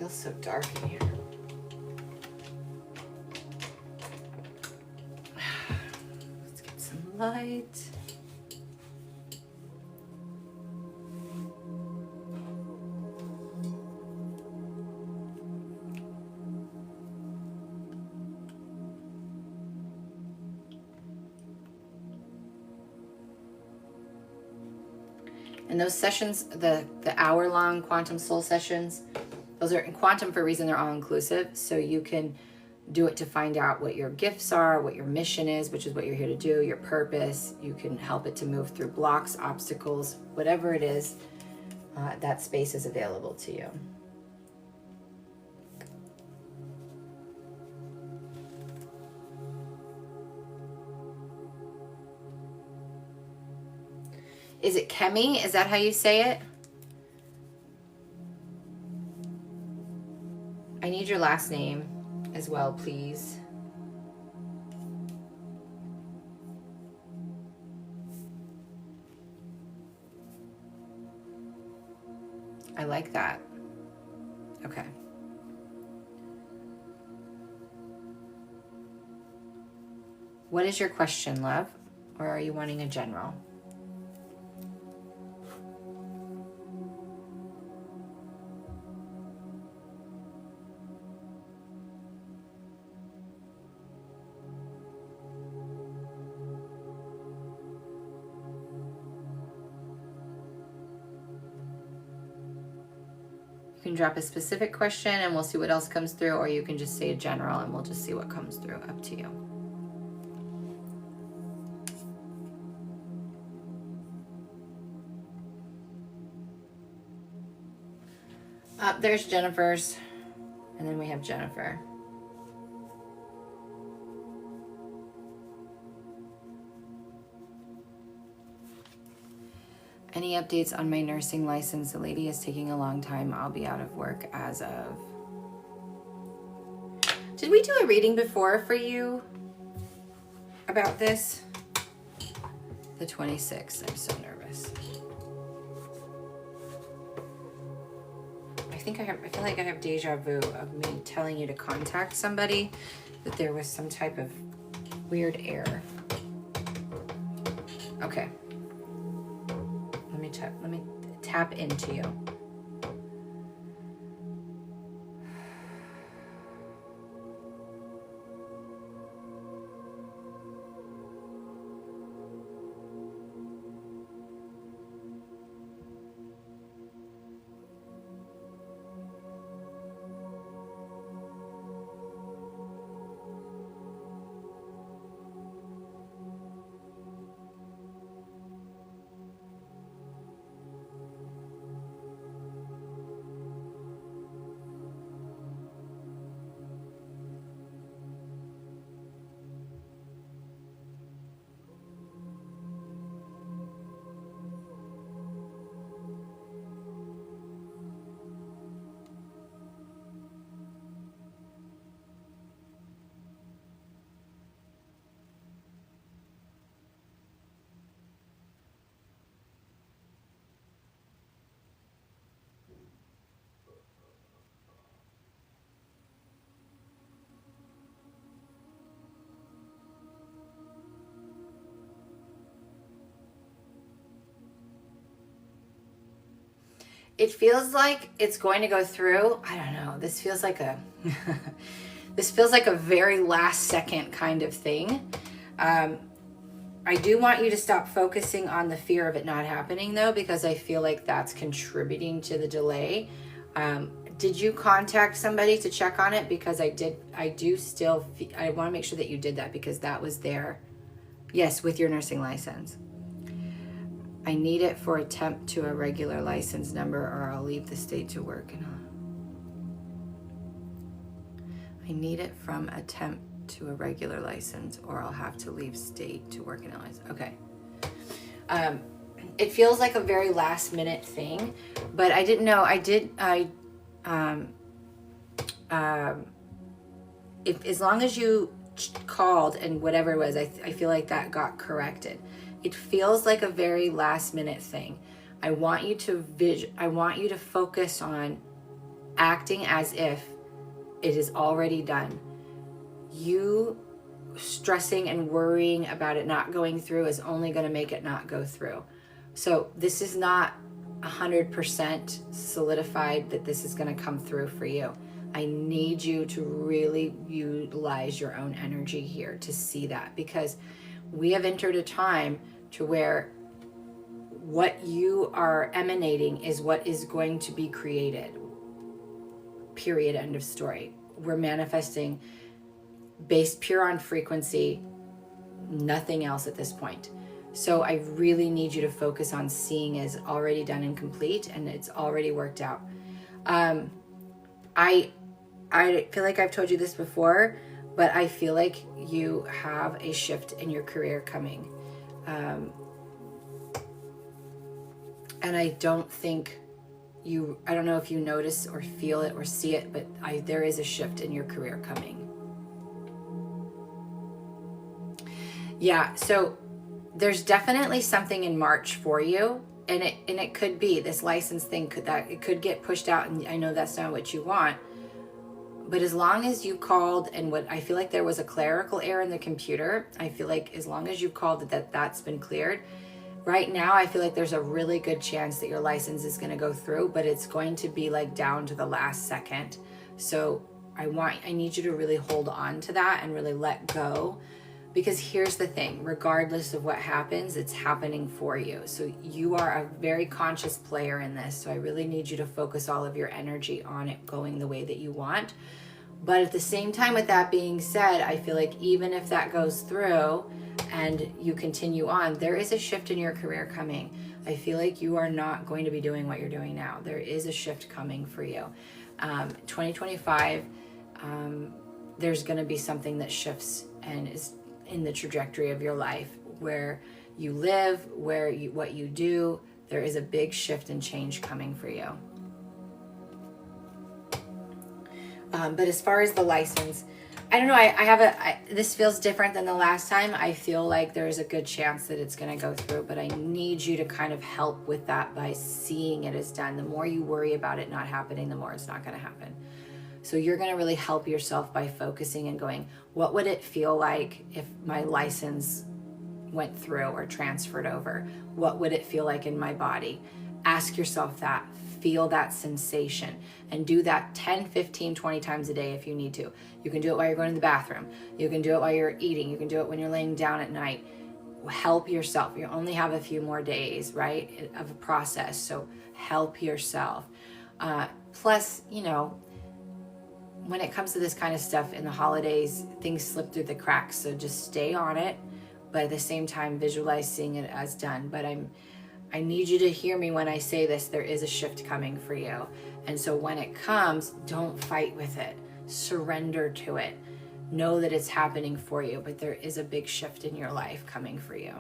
feels so dark in here. Let's get some light. And those sessions, the hour-long quantum soul sessions, those are in quantum for a reason, they're all inclusive. So you can do it to find out what your gifts are, what your mission is, which is what you're here to do, your purpose. You can help it to move through blocks, obstacles, whatever it is, that space is available to you. Is it Kemi? Is that how you say it? I need your last name as well, please. I like that. Okay. What is your question, love? Or are you wanting a general? You can drop a specific question and we'll see what else comes through, or you can just say general and we'll just see what comes through. Up to you. There's Jennifer's, and then we have Jennifer. Any updates on my nursing license? The lady is taking a long time. I'll be out of work as of... Did we do a reading before for you about this? The 26th. I'm so nervous. I feel like I have deja vu of me telling you to contact somebody, that there was some type of weird error. Okay. Let me tap into you. It feels like it's going to go through. I don't know. This feels like a this feels like a very last second kind of thing. I do want you to stop focusing on the fear of it not happening though, because I feel like that's contributing to the delay. Did you contact somebody to check on it? Because I want to make sure that you did that, because that was there. Yes, with your nursing license. I need it for attempt to a regular license number, or I'll leave the state to work. I need it from attempt to a regular license, or I'll have to leave state to work in a license. Okay. It feels like a very last minute thing, but I didn't know. If as long as you called and whatever it was, I feel like that got corrected. It feels like a very last minute thing. I want you to focus on acting as if it is already done. You stressing and worrying about it not going through is only going to make it not go through. So this is not 100% solidified that this is going to come through for you. I need you to really utilize your own energy here to see that, because we have entered a time to where what you are emanating is what is going to be created. Period. End of story. We're manifesting based pure on frequency, nothing else at this point. So I really need you to focus on seeing as already done and complete, and it's already worked out. I feel like I've told you this before, but I feel like you have a shift in your career coming. And I don't think I don't know if you notice or feel it or see it, but there is a shift in your career coming. Yeah, so there's definitely something in March for you, and it could be this license thing it could get pushed out, and I know that's not what you want. But as long as you called, and what I feel like there was a clerical error in the computer, I feel like as long as you called that's been cleared. Right now, I feel like there's a really good chance that your license is going to go through, but it's going to be like down to the last second. So I need you to really hold on to that and really let go, because here's the thing, regardless of what happens, it's happening for you. So you are a very conscious player in this. So I really need you to focus all of your energy on it going the way that you want. But at the same time, with that being said, I feel like even if that goes through and you continue on, there is a shift in your career coming. I feel like you are not going to be doing what you're doing now. There is a shift coming for you. 2025, there's going to be something that shifts and is in the trajectory of your life, where you live, what you do. There is a big shift and change coming for you. But as far as the license, I don't know, this feels different than the last time. I feel like there's a good chance that it's going to go through, but I need you to kind of help with that by seeing it as done. The more you worry about it not happening, the more it's not going to happen. So you're going to really help yourself by focusing and going, what would it feel like if my license went through or transferred over? What would it feel like in my body? Ask yourself that. Feel that sensation, and do that 10, 15, 20 times a day if you need to. You can do it while you're going to the bathroom. You can do it while you're eating. You can do it when you're laying down at night. Help yourself. You only have a few more days, right, of a process. So help yourself. Plus, when it comes to this kind of stuff in the holidays, things slip through the cracks. So just stay on it, but at the same time, visualize seeing it as done. But I need you to hear me when I say this. There is a shift coming for you. And so when it comes, don't fight with it. Surrender to it. Know that it's happening for you, but there is a big shift in your life coming for you.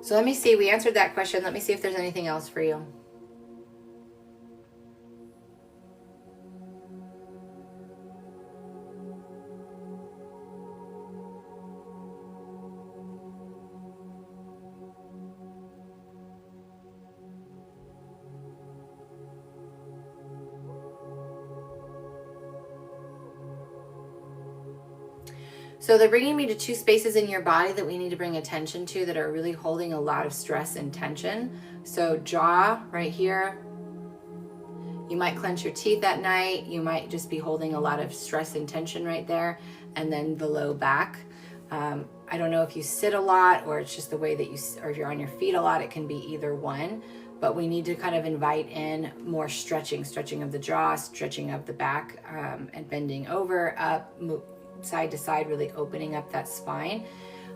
So let me see, we answered that question. Let me see if there's anything else for you. So they're bringing me to two spaces in your body that we need to bring attention to that are really holding a lot of stress and tension. So jaw right here. You might clench your teeth at night. You might just be holding a lot of stress and tension right there. And then the low back. I don't know if you sit a lot or it's just the way that or if you're on your feet a lot. It can be either one. But we need to kind of invite in more stretching of the jaw, stretching of the back, and bending over, up, side to side, really opening up that spine.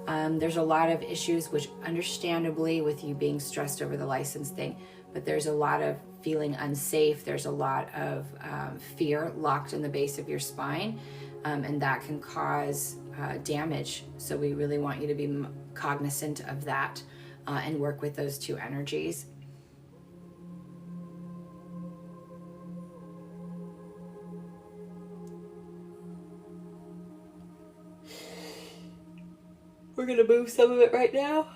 There's a lot of issues, which understandably with you being stressed over the license thing, but there's a lot of feeling unsafe. There's a lot of fear locked in the base of your spine, and that can cause damage. So we really want you to be cognizant of that and work with those two energies. We're going to move some of it right now.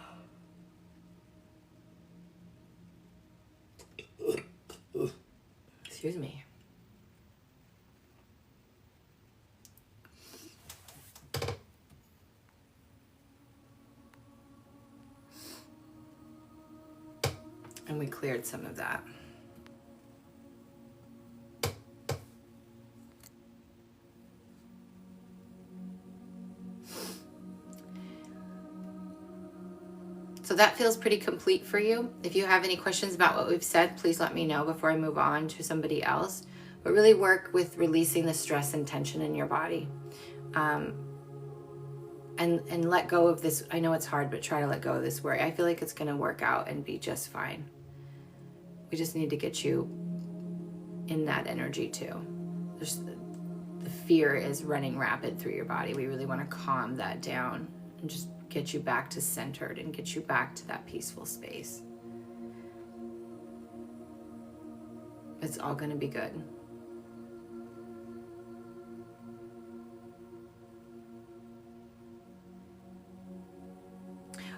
Excuse me. And we cleared some of that. So that feels pretty complete for you. If you have any questions about what we've said, please let me know before I move on to somebody else. But really work with releasing the stress and tension in your body. And let go of this. I know it's hard, but try to let go of this worry. I feel like it's going to work out and be just fine. We just need to get you in that energy too. The fear is running rapid through your body. We really want to calm that down and just get you back to centered and get you back to that peaceful space. It's all going to be good.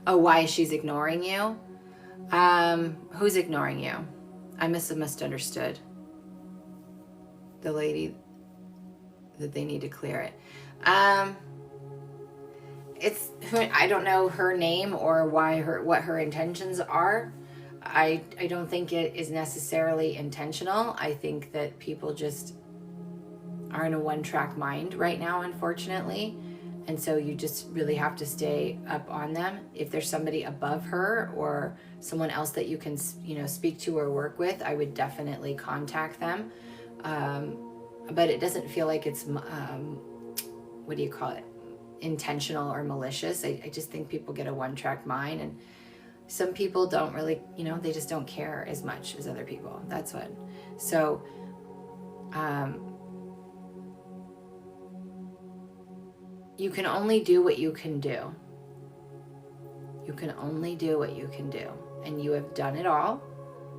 Oh, why she's ignoring you? Who's ignoring you? I must have misunderstood. The lady that they need to clear it. It's I don't know her name or what her intentions are. I don't think it is necessarily intentional. I think that people just are in a one-track mind right now, unfortunately. And so you just really have to stay up on them. If there's somebody above her or someone else that you can, speak to or work with, I would definitely contact them. But it doesn't feel like it's, intentional or malicious. I just think people get a one-track mind, and some people don't really, they just don't care as much as other people. That's what. So, you can only do what you can do. You can only do what you can do. And you have done it all.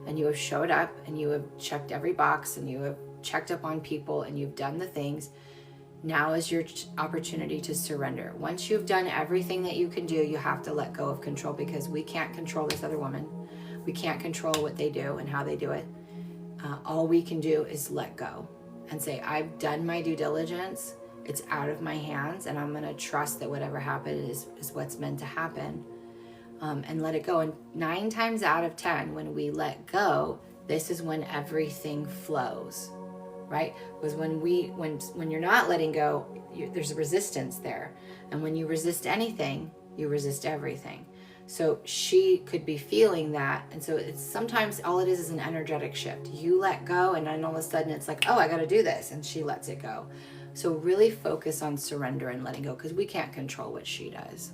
And you have showed up. And you have checked every box. And you have checked up on people. And you've done the things. Now is your opportunity to surrender. Once you've done everything that you can do, you have to let go of control, because we can't control this other woman. We can't control what they do and how they do it. All we can do is let go and say, I've done my due diligence. It's out of my hands, and I'm going to trust that whatever happened is what's meant to happen, and let it go. And 9 times out of 10, when we let go, this is when everything flows, right? Because when you're not letting go, there's a resistance there. And when you resist anything, you resist everything. So she could be feeling that. And so it's sometimes all it is an energetic shift. You let go, and then all of a sudden it's like, oh, I got to do this. And she lets it go. So really focus on surrender and letting go, because we can't control what she does.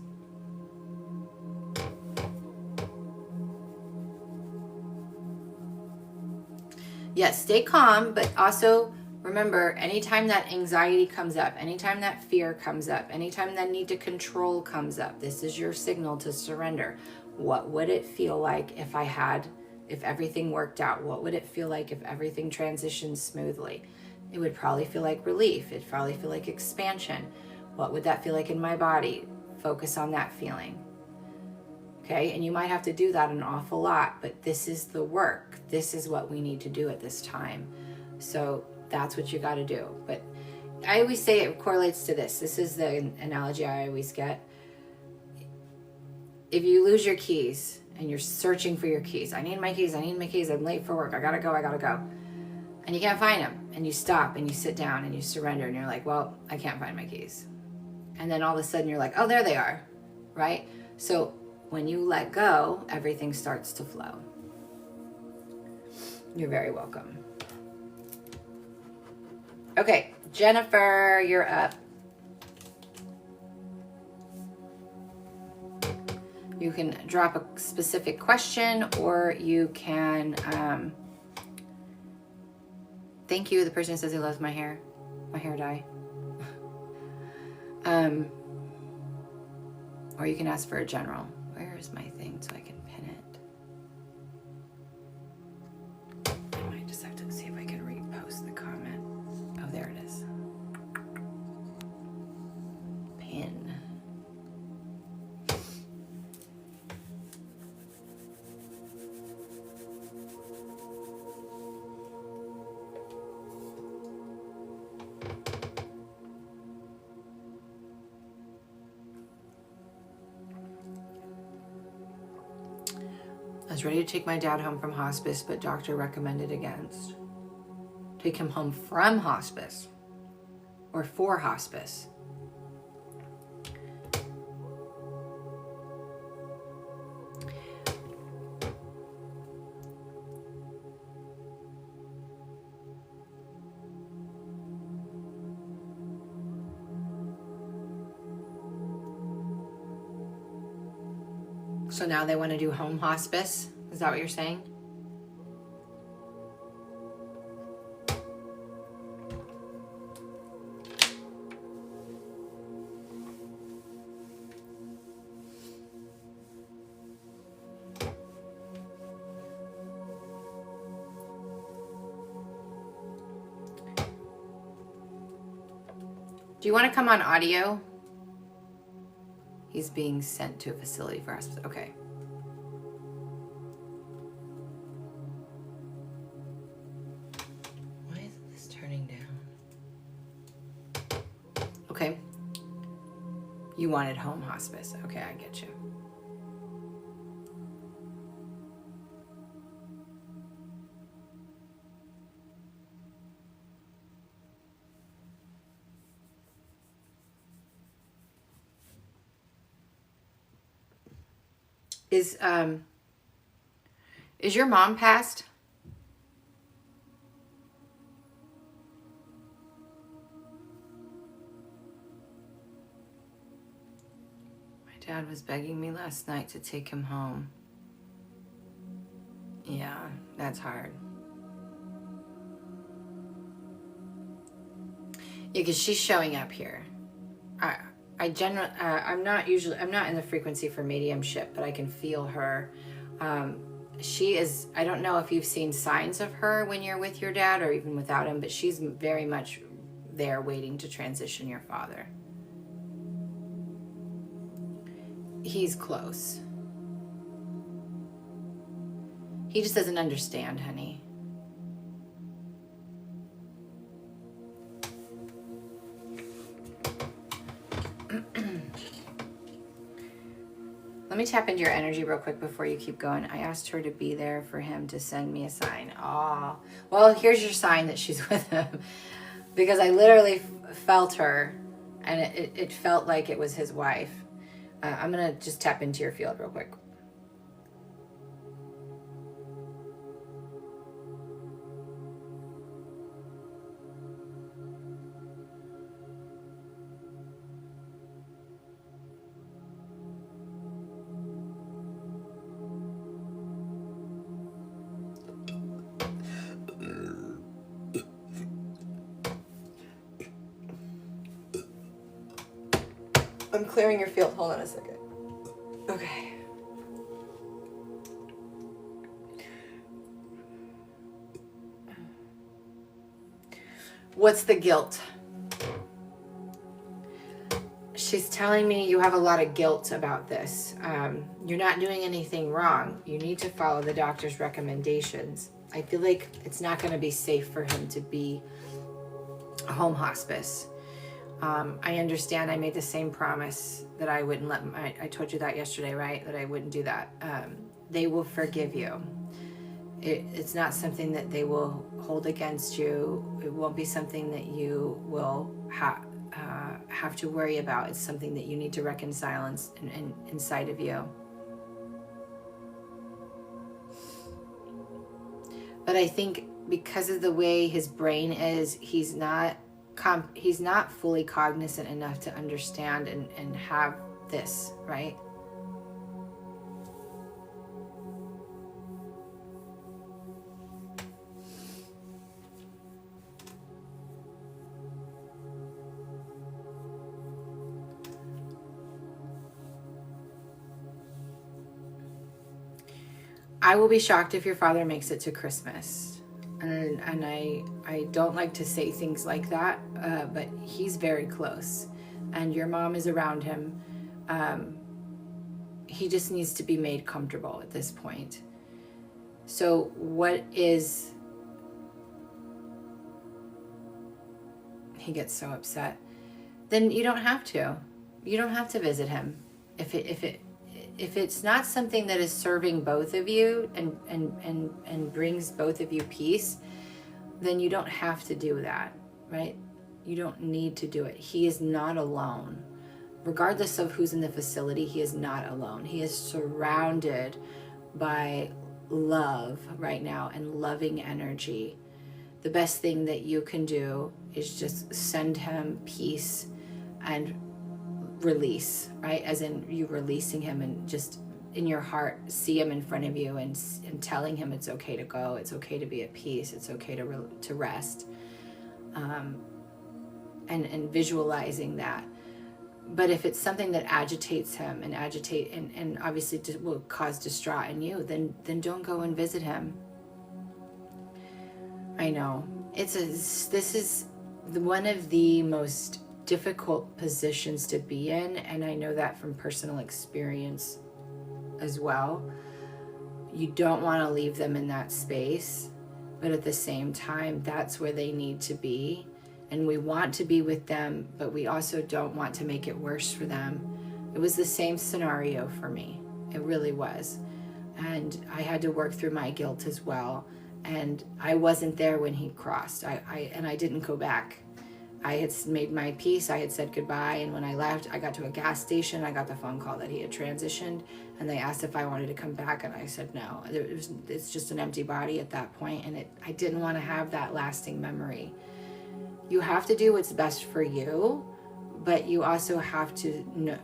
Yes, stay calm, but also remember, anytime that anxiety comes up, anytime that fear comes up, anytime that need to control comes up, this is your signal to surrender. What would it feel like if everything worked out? What would it feel like if everything transitioned smoothly? It would probably feel like relief. It'd probably feel like expansion. What would that feel like in my body? Focus on that feeling. Okay, and you might have to do that an awful lot, but this is the work. This is what we need to do at this time. So that's what you got to do. But I always say it correlates to this. This is the analogy I always get. If you lose your keys and you're searching for your keys, I need my keys, I'm late for work, I gotta go. And you can't find them, and you stop and you sit down and you surrender, and you're like, well, I can't find my keys. And then all of a sudden you're like, oh, there they are, right? So when you let go, everything starts to flow. You're very welcome. Okay, Jennifer, you're up. You can drop a specific question, or you can, thank you, the person who says he loves my hair dye. Or you can ask for a general. Where is my thing so I can pin it? I might just have to see if I can repost the comment. Oh, there it is. Pin. I was ready to take my dad home from hospice, but doctor recommended against. Take him home from hospice or for hospice. So now they want to do home hospice? Is that what you're saying? Do you want to come on audio? He's being sent to a facility for hospice. Okay. Why isn't this turning down? Okay. You wanted home hospice. Okay, I get you. Is your mom passed? My dad was begging me last night to take him home. Yeah, that's hard. Yeah, because she's showing up here. I'm not in the frequency for mediumship, but I can feel her. She is, I don't know if you've seen signs of her when you're with your dad or even without him, but she's very much there waiting to transition your father. He's close. He just doesn't understand, honey. Let me tap into your energy real quick before you keep going. I asked her to be there for him to send me a sign. Oh, well, here's your sign that she's with him. Because I literally felt her, and it felt like it was his wife. I'm going to just tap into your field real quick. I'm clearing your field. Hold on a second. Okay. What's the guilt? She's telling me you have a lot of guilt about this. You're not doing anything wrong. You need to follow the doctor's recommendations. I feel like it's not going to be safe for him to be a home hospice. I understand I made the same promise that I wouldn't let I told you that yesterday, right? That I wouldn't do that. They will forgive you. It's not something that they will hold against you. It won't be something that you will have to worry about. It's something that you need to reconcile inside of you. But I think because of the way his brain is, he's not fully cognizant enough to understand and have this, right? I will be shocked if your father makes it to Christmas. And I don't like to say things like that, but he's very close. And your mom is around him. He just needs to be made comfortable at this point. So what is... He gets so upset. Then you don't have to. You don't have to visit him. If if it's not something that is serving both of you and brings both of you peace, then you don't have to do that, right? You don't need to do it. He is not alone. Regardless of who's in the facility, he is not alone. He is surrounded by love right now and loving energy. The best thing that you can do is just send him peace and release, right? As in you releasing him, and just in your heart see him in front of you and telling him it's okay to go, it's okay to be at peace, it's okay to rest, and visualizing that. But if it's something that agitates him and obviously will cause distraught in you, then don't go and visit him. I know this is one of the most difficult positions to be in, and I know that from personal experience as well. You don't want to leave them in that space, but at the same time, that's where they need to be. And we want to be with them, but we also don't want to make it worse for them. It was the same scenario for me. It really was. And I had to work through my guilt as well. And I wasn't there when he crossed. I didn't go back. I had made my peace. I had said goodbye. And when I left, I got to a gas station. I got the phone call that he had transitioned. And they asked if I wanted to come back. And I said no. It's just an empty body at that point. And I didn't want to have that lasting memory. You have to do what's best for you, but you also have to know,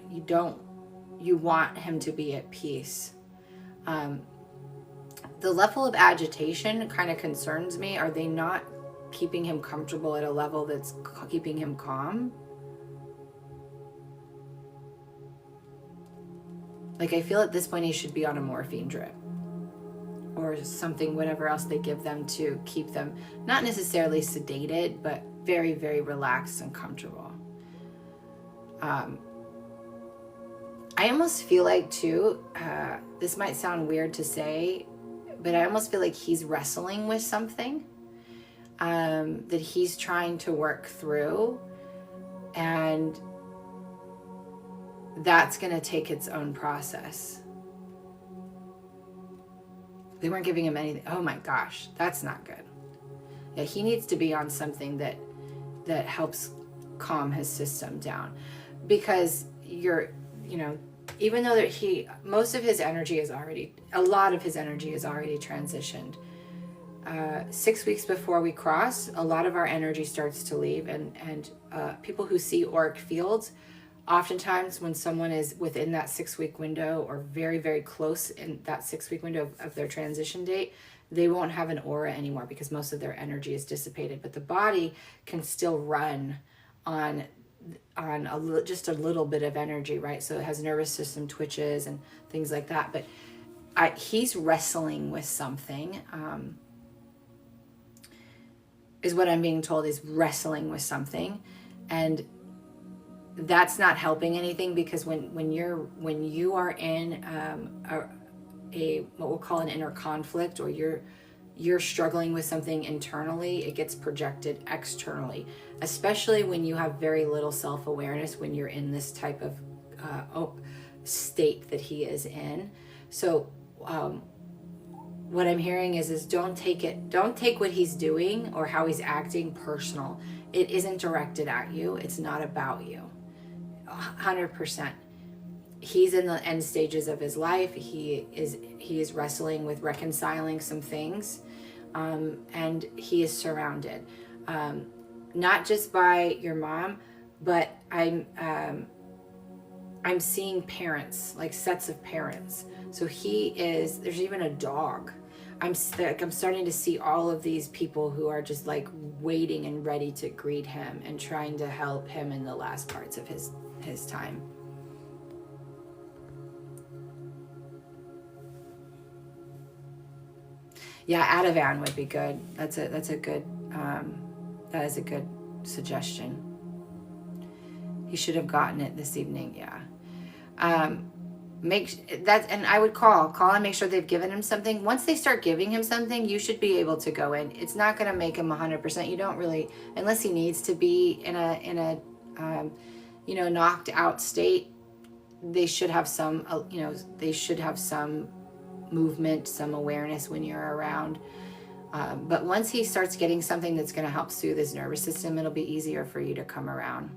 you want him to be at peace. The level of agitation kind of concerns me. Are they not keeping him comfortable at a level that's keeping him calm? Like, I feel at this point he should be on a morphine drip or something, whatever else they give them to keep them not necessarily sedated, but very, very relaxed and comfortable. I almost feel like too, this might sound weird to say, but I almost feel like he's wrestling with something that he's trying to work through, and that's going to take its own process. They weren't giving him anything. Oh my gosh, that's not good. Yeah, he needs to be on something that helps calm his system down, because even though most of his energy is already, a lot of his energy is already transitioned. 6 weeks before we cross, a lot of our energy starts to leave, and people who see auric fields, oftentimes when someone is within that 6-week window or very, very close in that 6-week window of their transition date, they won't have an aura anymore because most of their energy is dissipated. But the body can still run on just a little bit of energy, right? So it has nervous system twitches and things like that. But he's wrestling with something, is what I'm being told. He's wrestling with something, and that's not helping anything, because when you are in a what we'll call an inner conflict, or you're struggling with something internally, it gets projected externally, especially when you have very little self-awareness, when you're in this type of state that he is in. So what I'm hearing is don't take what he's doing or how he's acting personal. It isn't directed at you. It's not about you. 100%. He's in the end stages of his life. He is wrestling with reconciling some things, and he is surrounded, not just by your mom, but I'm seeing parents, like sets of parents. So there's even a dog. I'm starting to see all of these people who are just like waiting and ready to greet him and trying to help him in the last parts of his time. Yeah, Ativan would be good. That is a good suggestion. He should have gotten it this evening. Yeah. And I would call and make sure they've given him something. Once they start giving him something, you should be able to go in. It's not going to make him 100%. You don't really, unless he needs to be in a knocked out state. they should have some, they should have some movement, some awareness when you're around. But once he starts getting something that's going to help soothe his nervous system, it'll be easier for you to come around.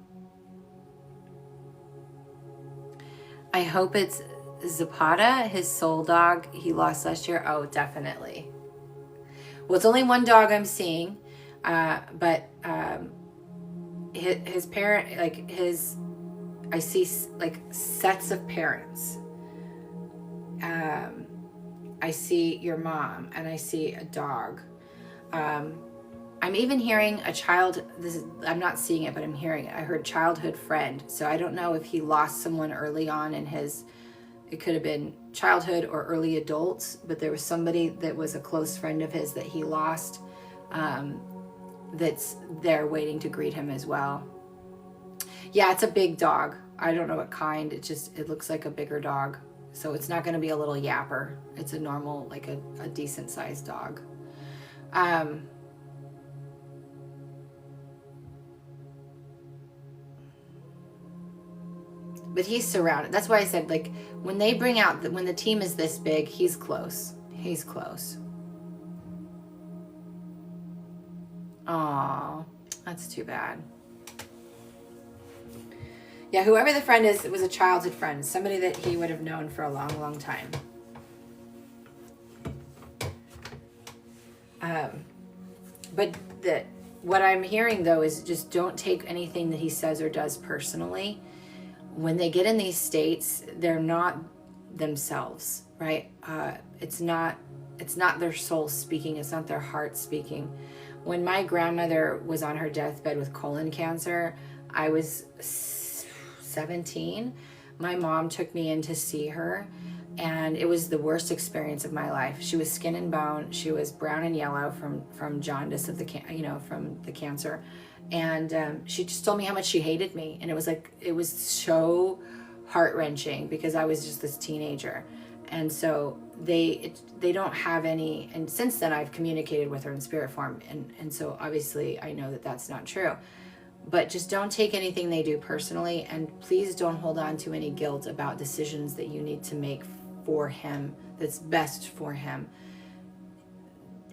I hope it's Zapata, his soul dog he lost last year. Oh, definitely. Well, it's only one dog I'm seeing, but his parent, like his, I see like sets of parents. I see your mom, and I see a dog. I'm even hearing a child. I'm not seeing it, but I'm hearing it. I heard childhood friend. So I don't know if he lost someone early on in his, it could have been childhood or early adults, but there was somebody that was a close friend of his that he lost, that's there waiting to greet him as well. Yeah, it's a big dog. I don't know what kind. It looks like a bigger dog. So it's not going to be a little yapper. It's a normal, like a decent sized dog. But he's surrounded. That's why I said, like, when they bring out, when the team is this big, he's close. He's close. Aw, that's too bad. Yeah, whoever the friend is, it was a childhood friend. Somebody that he would have known for a long, long time. But what I'm hearing, though, is just don't take anything that he says or does personally. When they get in these states, they're not themselves, right? It's not their soul speaking. It's not their heart speaking. When my grandmother was on her deathbed with colon cancer, I was 17. My mom took me in to see her, and it was the worst experience of my life. She was skin and bone. She was brown and yellow from jaundice of from the cancer. And she just told me how much she hated me. And it was so heart-wrenching because I was just this teenager. And so they don't have any, and since then I've communicated with her in spirit form. And so obviously I know that that's not true. But just don't take anything they do personally, and please don't hold on to any guilt about decisions that you need to make for him that's best for him.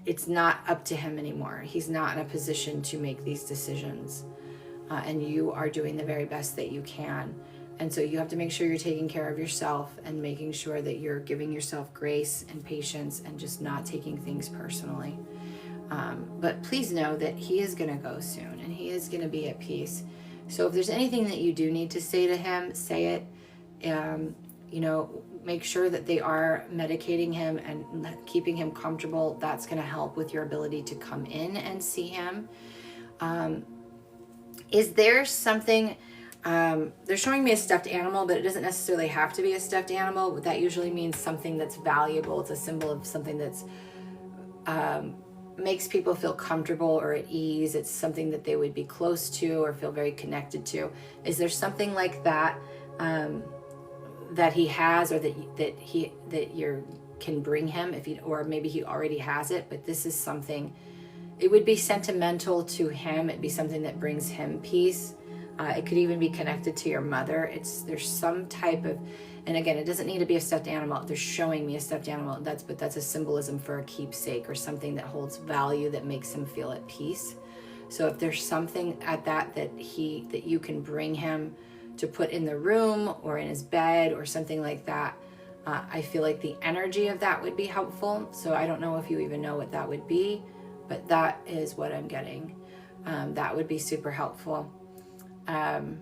It's not up to him anymore. He's not in a position to make these decisions. And you are doing the very best that you can. And so you have to make sure you're taking care of yourself and making sure that you're giving yourself grace and patience and just not taking things personally. But please know that he is going to go soon and he is going to be at peace. So if there's anything that you do need to say to him, say it. Make sure that they are medicating him and keeping him comfortable. That's going to help with your ability to come in and see him. Is there something, they're showing me a stuffed animal, but it doesn't necessarily have to be a stuffed animal. That usually means something that's valuable. It's a symbol of something that's makes people feel comfortable or at ease. It's something that they would be close to or feel very connected to. Is there something like that that he has, or that you can bring him, or maybe he already has it, but this is something, it would be sentimental to him. It'd be something that brings him peace. It could even be connected to your mother. There's some type of, and again, it doesn't need to be a stuffed animal. They're showing me a stuffed animal. But that's a symbolism for a keepsake or something that holds value, that makes him feel at peace. So if there's something at that you can bring him to put in the room or in his bed or something like that, I feel like the energy of that would be helpful. So I don't know if you even know what that would be, but that is what I'm getting. That would be super helpful. And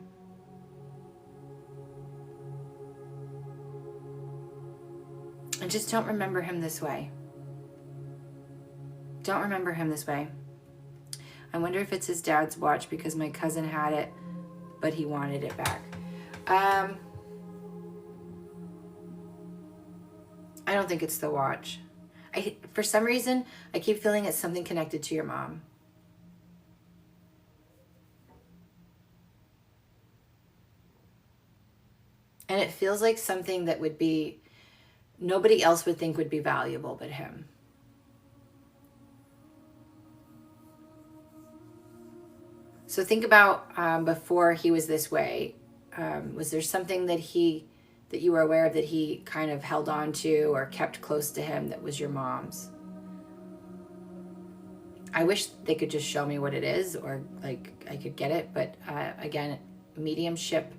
just don't remember him this way. Don't remember him this way. I wonder if it's his dad's watch because my cousin had it, but he wanted it back. I don't think it's the watch. For some reason, I keep feeling it's something connected to your mom. And it feels like something that would be, nobody else would think would be valuable but him. So think about before he was this way. Was there something that he that you were aware of that he kind of held on to or kept close to him that was your mom's. I wish they could just show me what it is, or like I could get it, but again, mediumship,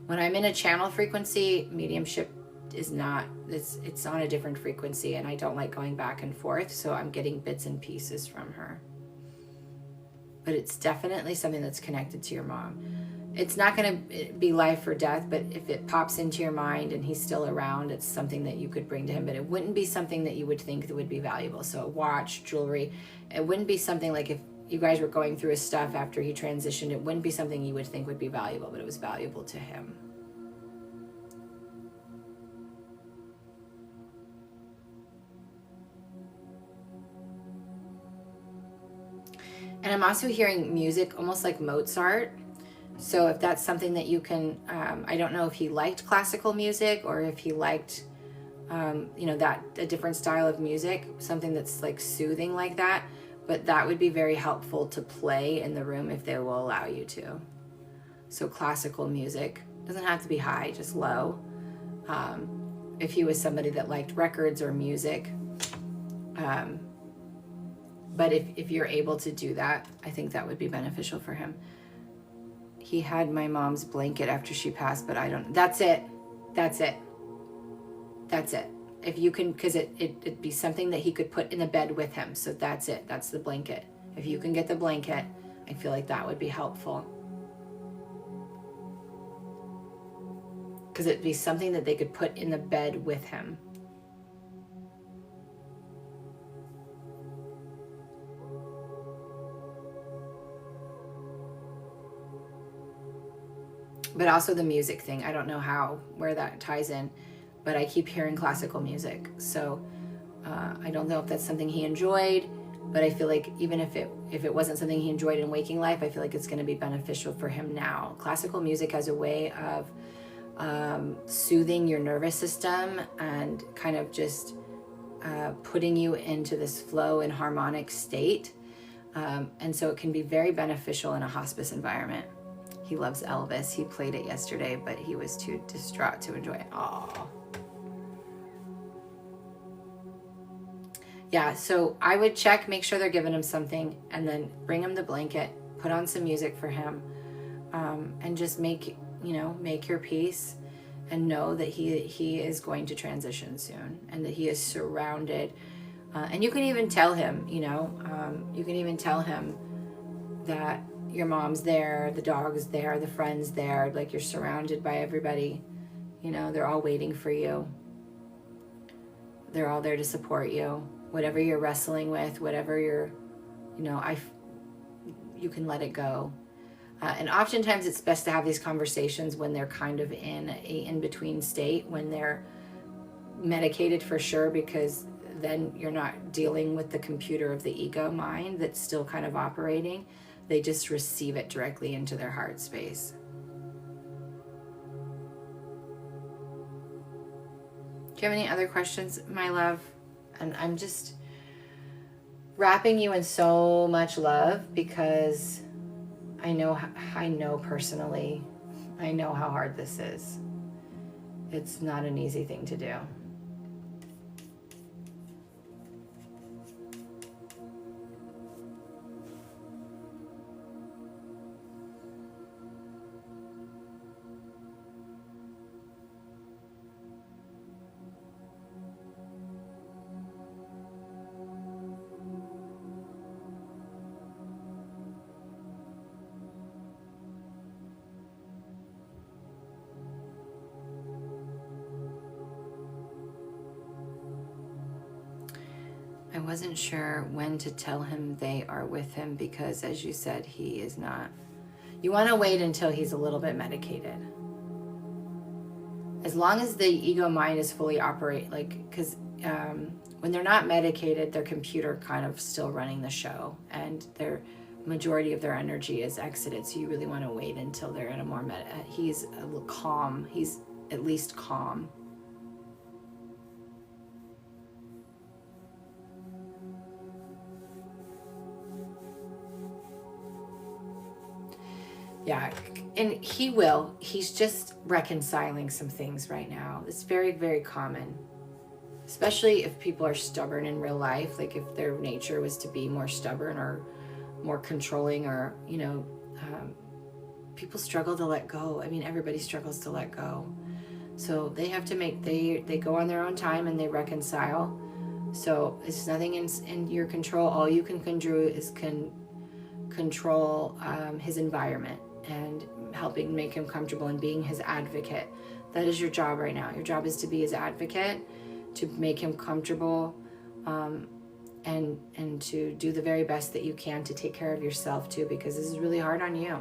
when I'm in a channel frequency, mediumship is not, it's on a different frequency, and I don't like going back and forth, so I'm getting bits and pieces from her. But it's definitely something that's connected to your mom. It's not going to be life or death, but if it pops into your mind and he's still around, it's something that you could bring to him, but it wouldn't be something that you would think that would be valuable. So a watch, jewelry, it wouldn't be something like if you guys were going through his stuff after he transitioned, it wouldn't be something you would think would be valuable, but it was valuable to him. And I'm also hearing music, almost like Mozart. So if that's something that you can, I don't know if he liked classical music or if he liked, that a different style of music, something that's like soothing like that. But that would be very helpful to play in the room if they will allow you to. So classical music doesn't have to be high, just low. If he was somebody that liked records or music. But if you're able to do that, I think that would be beneficial for him. He had my mom's blanket after she passed, but I don't, that's it. If you can, because it'd be something that he could put in the bed with him. So that's it. That's the blanket. If you can get the blanket, I feel like that would be helpful. Because it'd be something that they could put in the bed with him. But also the music thing. I don't know where that ties in, but I keep hearing classical music. So I don't know if that's something he enjoyed, but I feel like even if it wasn't something he enjoyed in waking life, I feel like it's going to be beneficial for him now. Classical music has a way of soothing your nervous system and kind of just putting you into this flow and harmonic state. And so it can be very beneficial in a hospice environment. He loves Elvis. He played it yesterday, but he was too distraught to enjoy it. Aww. Yeah, so I would check, make sure they're giving him something, and then bring him the blanket, put on some music for him, and just make your peace and know that he is going to transition soon and that he is surrounded. And you can even tell him, that your mom's there, the dog's there, the friend's there, like you're surrounded by everybody. They're all waiting for you. They're all there to support you. Whatever you're wrestling with, whatever you're, you can let it go. And oftentimes it's best to have these conversations when they're kind of in a in-between state, when they're medicated for sure, because then you're not dealing with the computer of the ego mind that's still kind of operating. They just receive it directly into their heart space. Do you have any other questions, my love? And I'm just wrapping you in so much love because I know personally, I know how hard this is. It's not an easy thing to do. I wasn't sure when to tell him they are with him because, as you said, he is not. You want to wait until he's a little bit medicated. As long as the ego mind is fully because when they're not medicated, their computer kind of still running the show, and their majority of their energy is exited. So you really want to wait until they're in a more he's a little calm. He's at least calm. Yeah, and he will. He's just reconciling some things right now. It's very, very common, especially if people are stubborn in real life. Like if their nature was to be more stubborn or more controlling, or, you know, people struggle to let go. I mean, everybody struggles to let go. So they have to they go on their own time and they reconcile. So it's nothing in your control. All you can control is control his environment and helping make him comfortable and being his advocate. That is your job right now. Your job is to be his advocate, to make him comfortable, and to do the very best that you can to take care of yourself too, because this is really hard on you.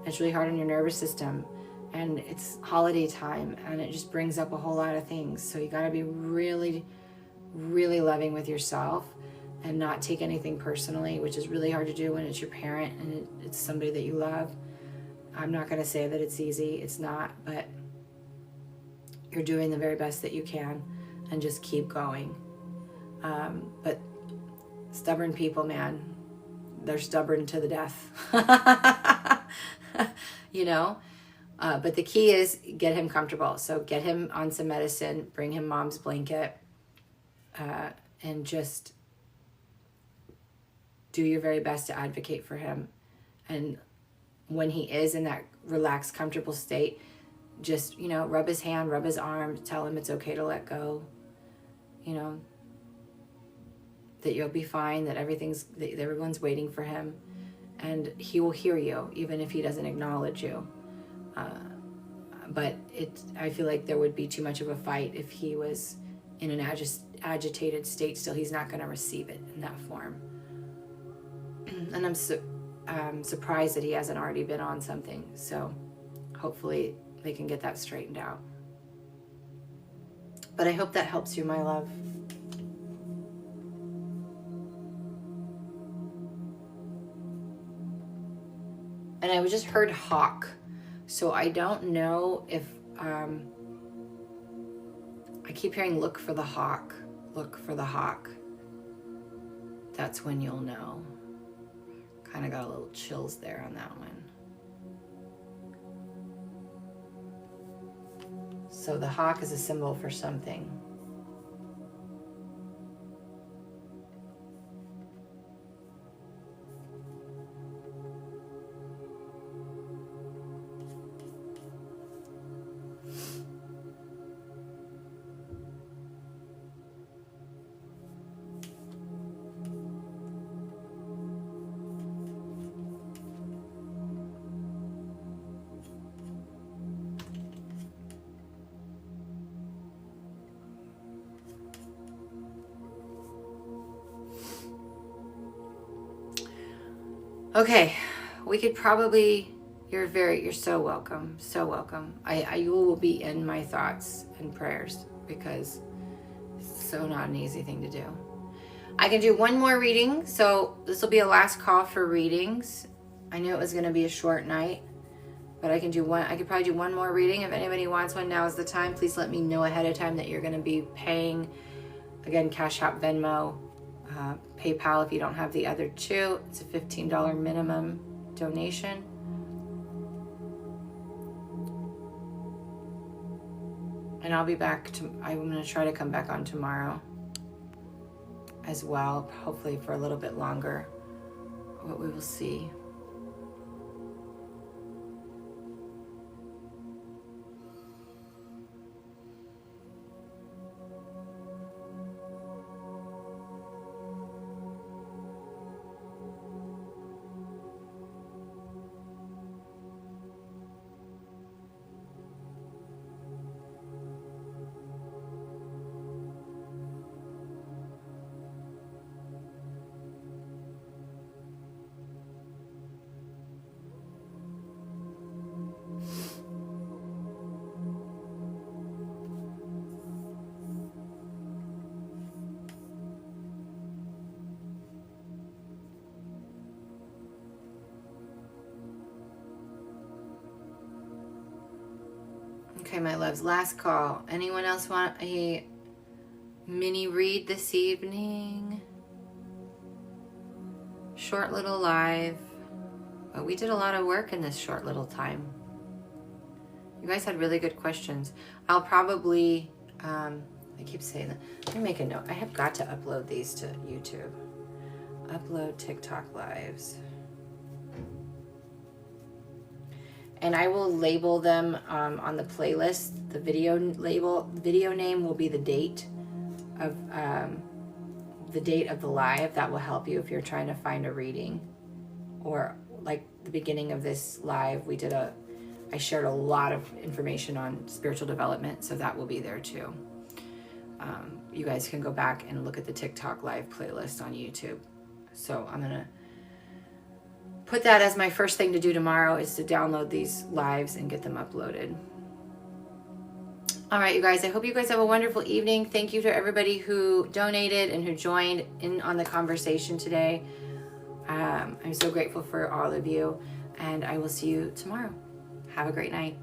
It's really hard on your nervous system, and it's holiday time, and it just brings up a whole lot of things. So you got to be really, really loving with yourself and not take anything personally, which is really hard to do when it's your parent and it's somebody that you love. I'm not going to say that it's easy. It's not, but you're doing the very best that you can, and just keep going. But stubborn people, man, they're stubborn to the death. You know? But the key is get him comfortable. So get him on some medicine, bring him mom's blanket, and just do your very best to advocate for him. And when he is in that relaxed, comfortable state, just, you know, rub his hand, rub his arm, tell him it's okay to let go, you know, that you'll be fine, that everyone's waiting for him, and he will hear you, even if he doesn't acknowledge you. But I feel like there would be too much of a fight if he was in an agitated state still. He's not going to receive it in that form. And I'm surprised that he hasn't already been on something. So hopefully they can get that straightened out. But I hope that helps you, my love. And I just heard hawk. So I don't know if, I keep hearing look for the hawk, look for the hawk. That's when you'll know. Kind of got a little chills there on that one. So the hawk is a symbol for something. Okay, we could probably, you're so welcome, so welcome. You will be in my thoughts and prayers, because it's so not an easy thing to do. I can do one more reading, so this will be a last call for readings. I knew it was going to be a short night, but I could probably do one more reading. If anybody wants one, now is the time. Please let me know ahead of time that you're going to be paying. Again, Cash App, Venmo, PayPal if you don't have the other two. It's a $15 minimum donation. And I'll be back I'm going to try to come back on tomorrow as well, hopefully for a little bit longer, but we will see. Okay, my loves, last call. Anyone else want a mini read this evening? Short little live But we did a lot of work in this short little time. You guys had really good questions. I'll probably, I keep saying that. Let me make a note. I have got to upload these to YouTube. Upload TikTok lives. And I will label them on the playlist. The video name will be the date of the live. That will help you if you're trying to find a reading. Or like the beginning of this live, I shared a lot of information on spiritual development, so that will be there too. You guys can go back and look at the TikTok live playlist on YouTube. So I'm gonna put that as my first thing to do tomorrow, is to download these lives and get them uploaded. All right, you guys, I hope you guys have a wonderful evening. Thank you to everybody who donated and who joined in on the conversation today. I'm so grateful for all of you, and I will see you tomorrow. Have a great night.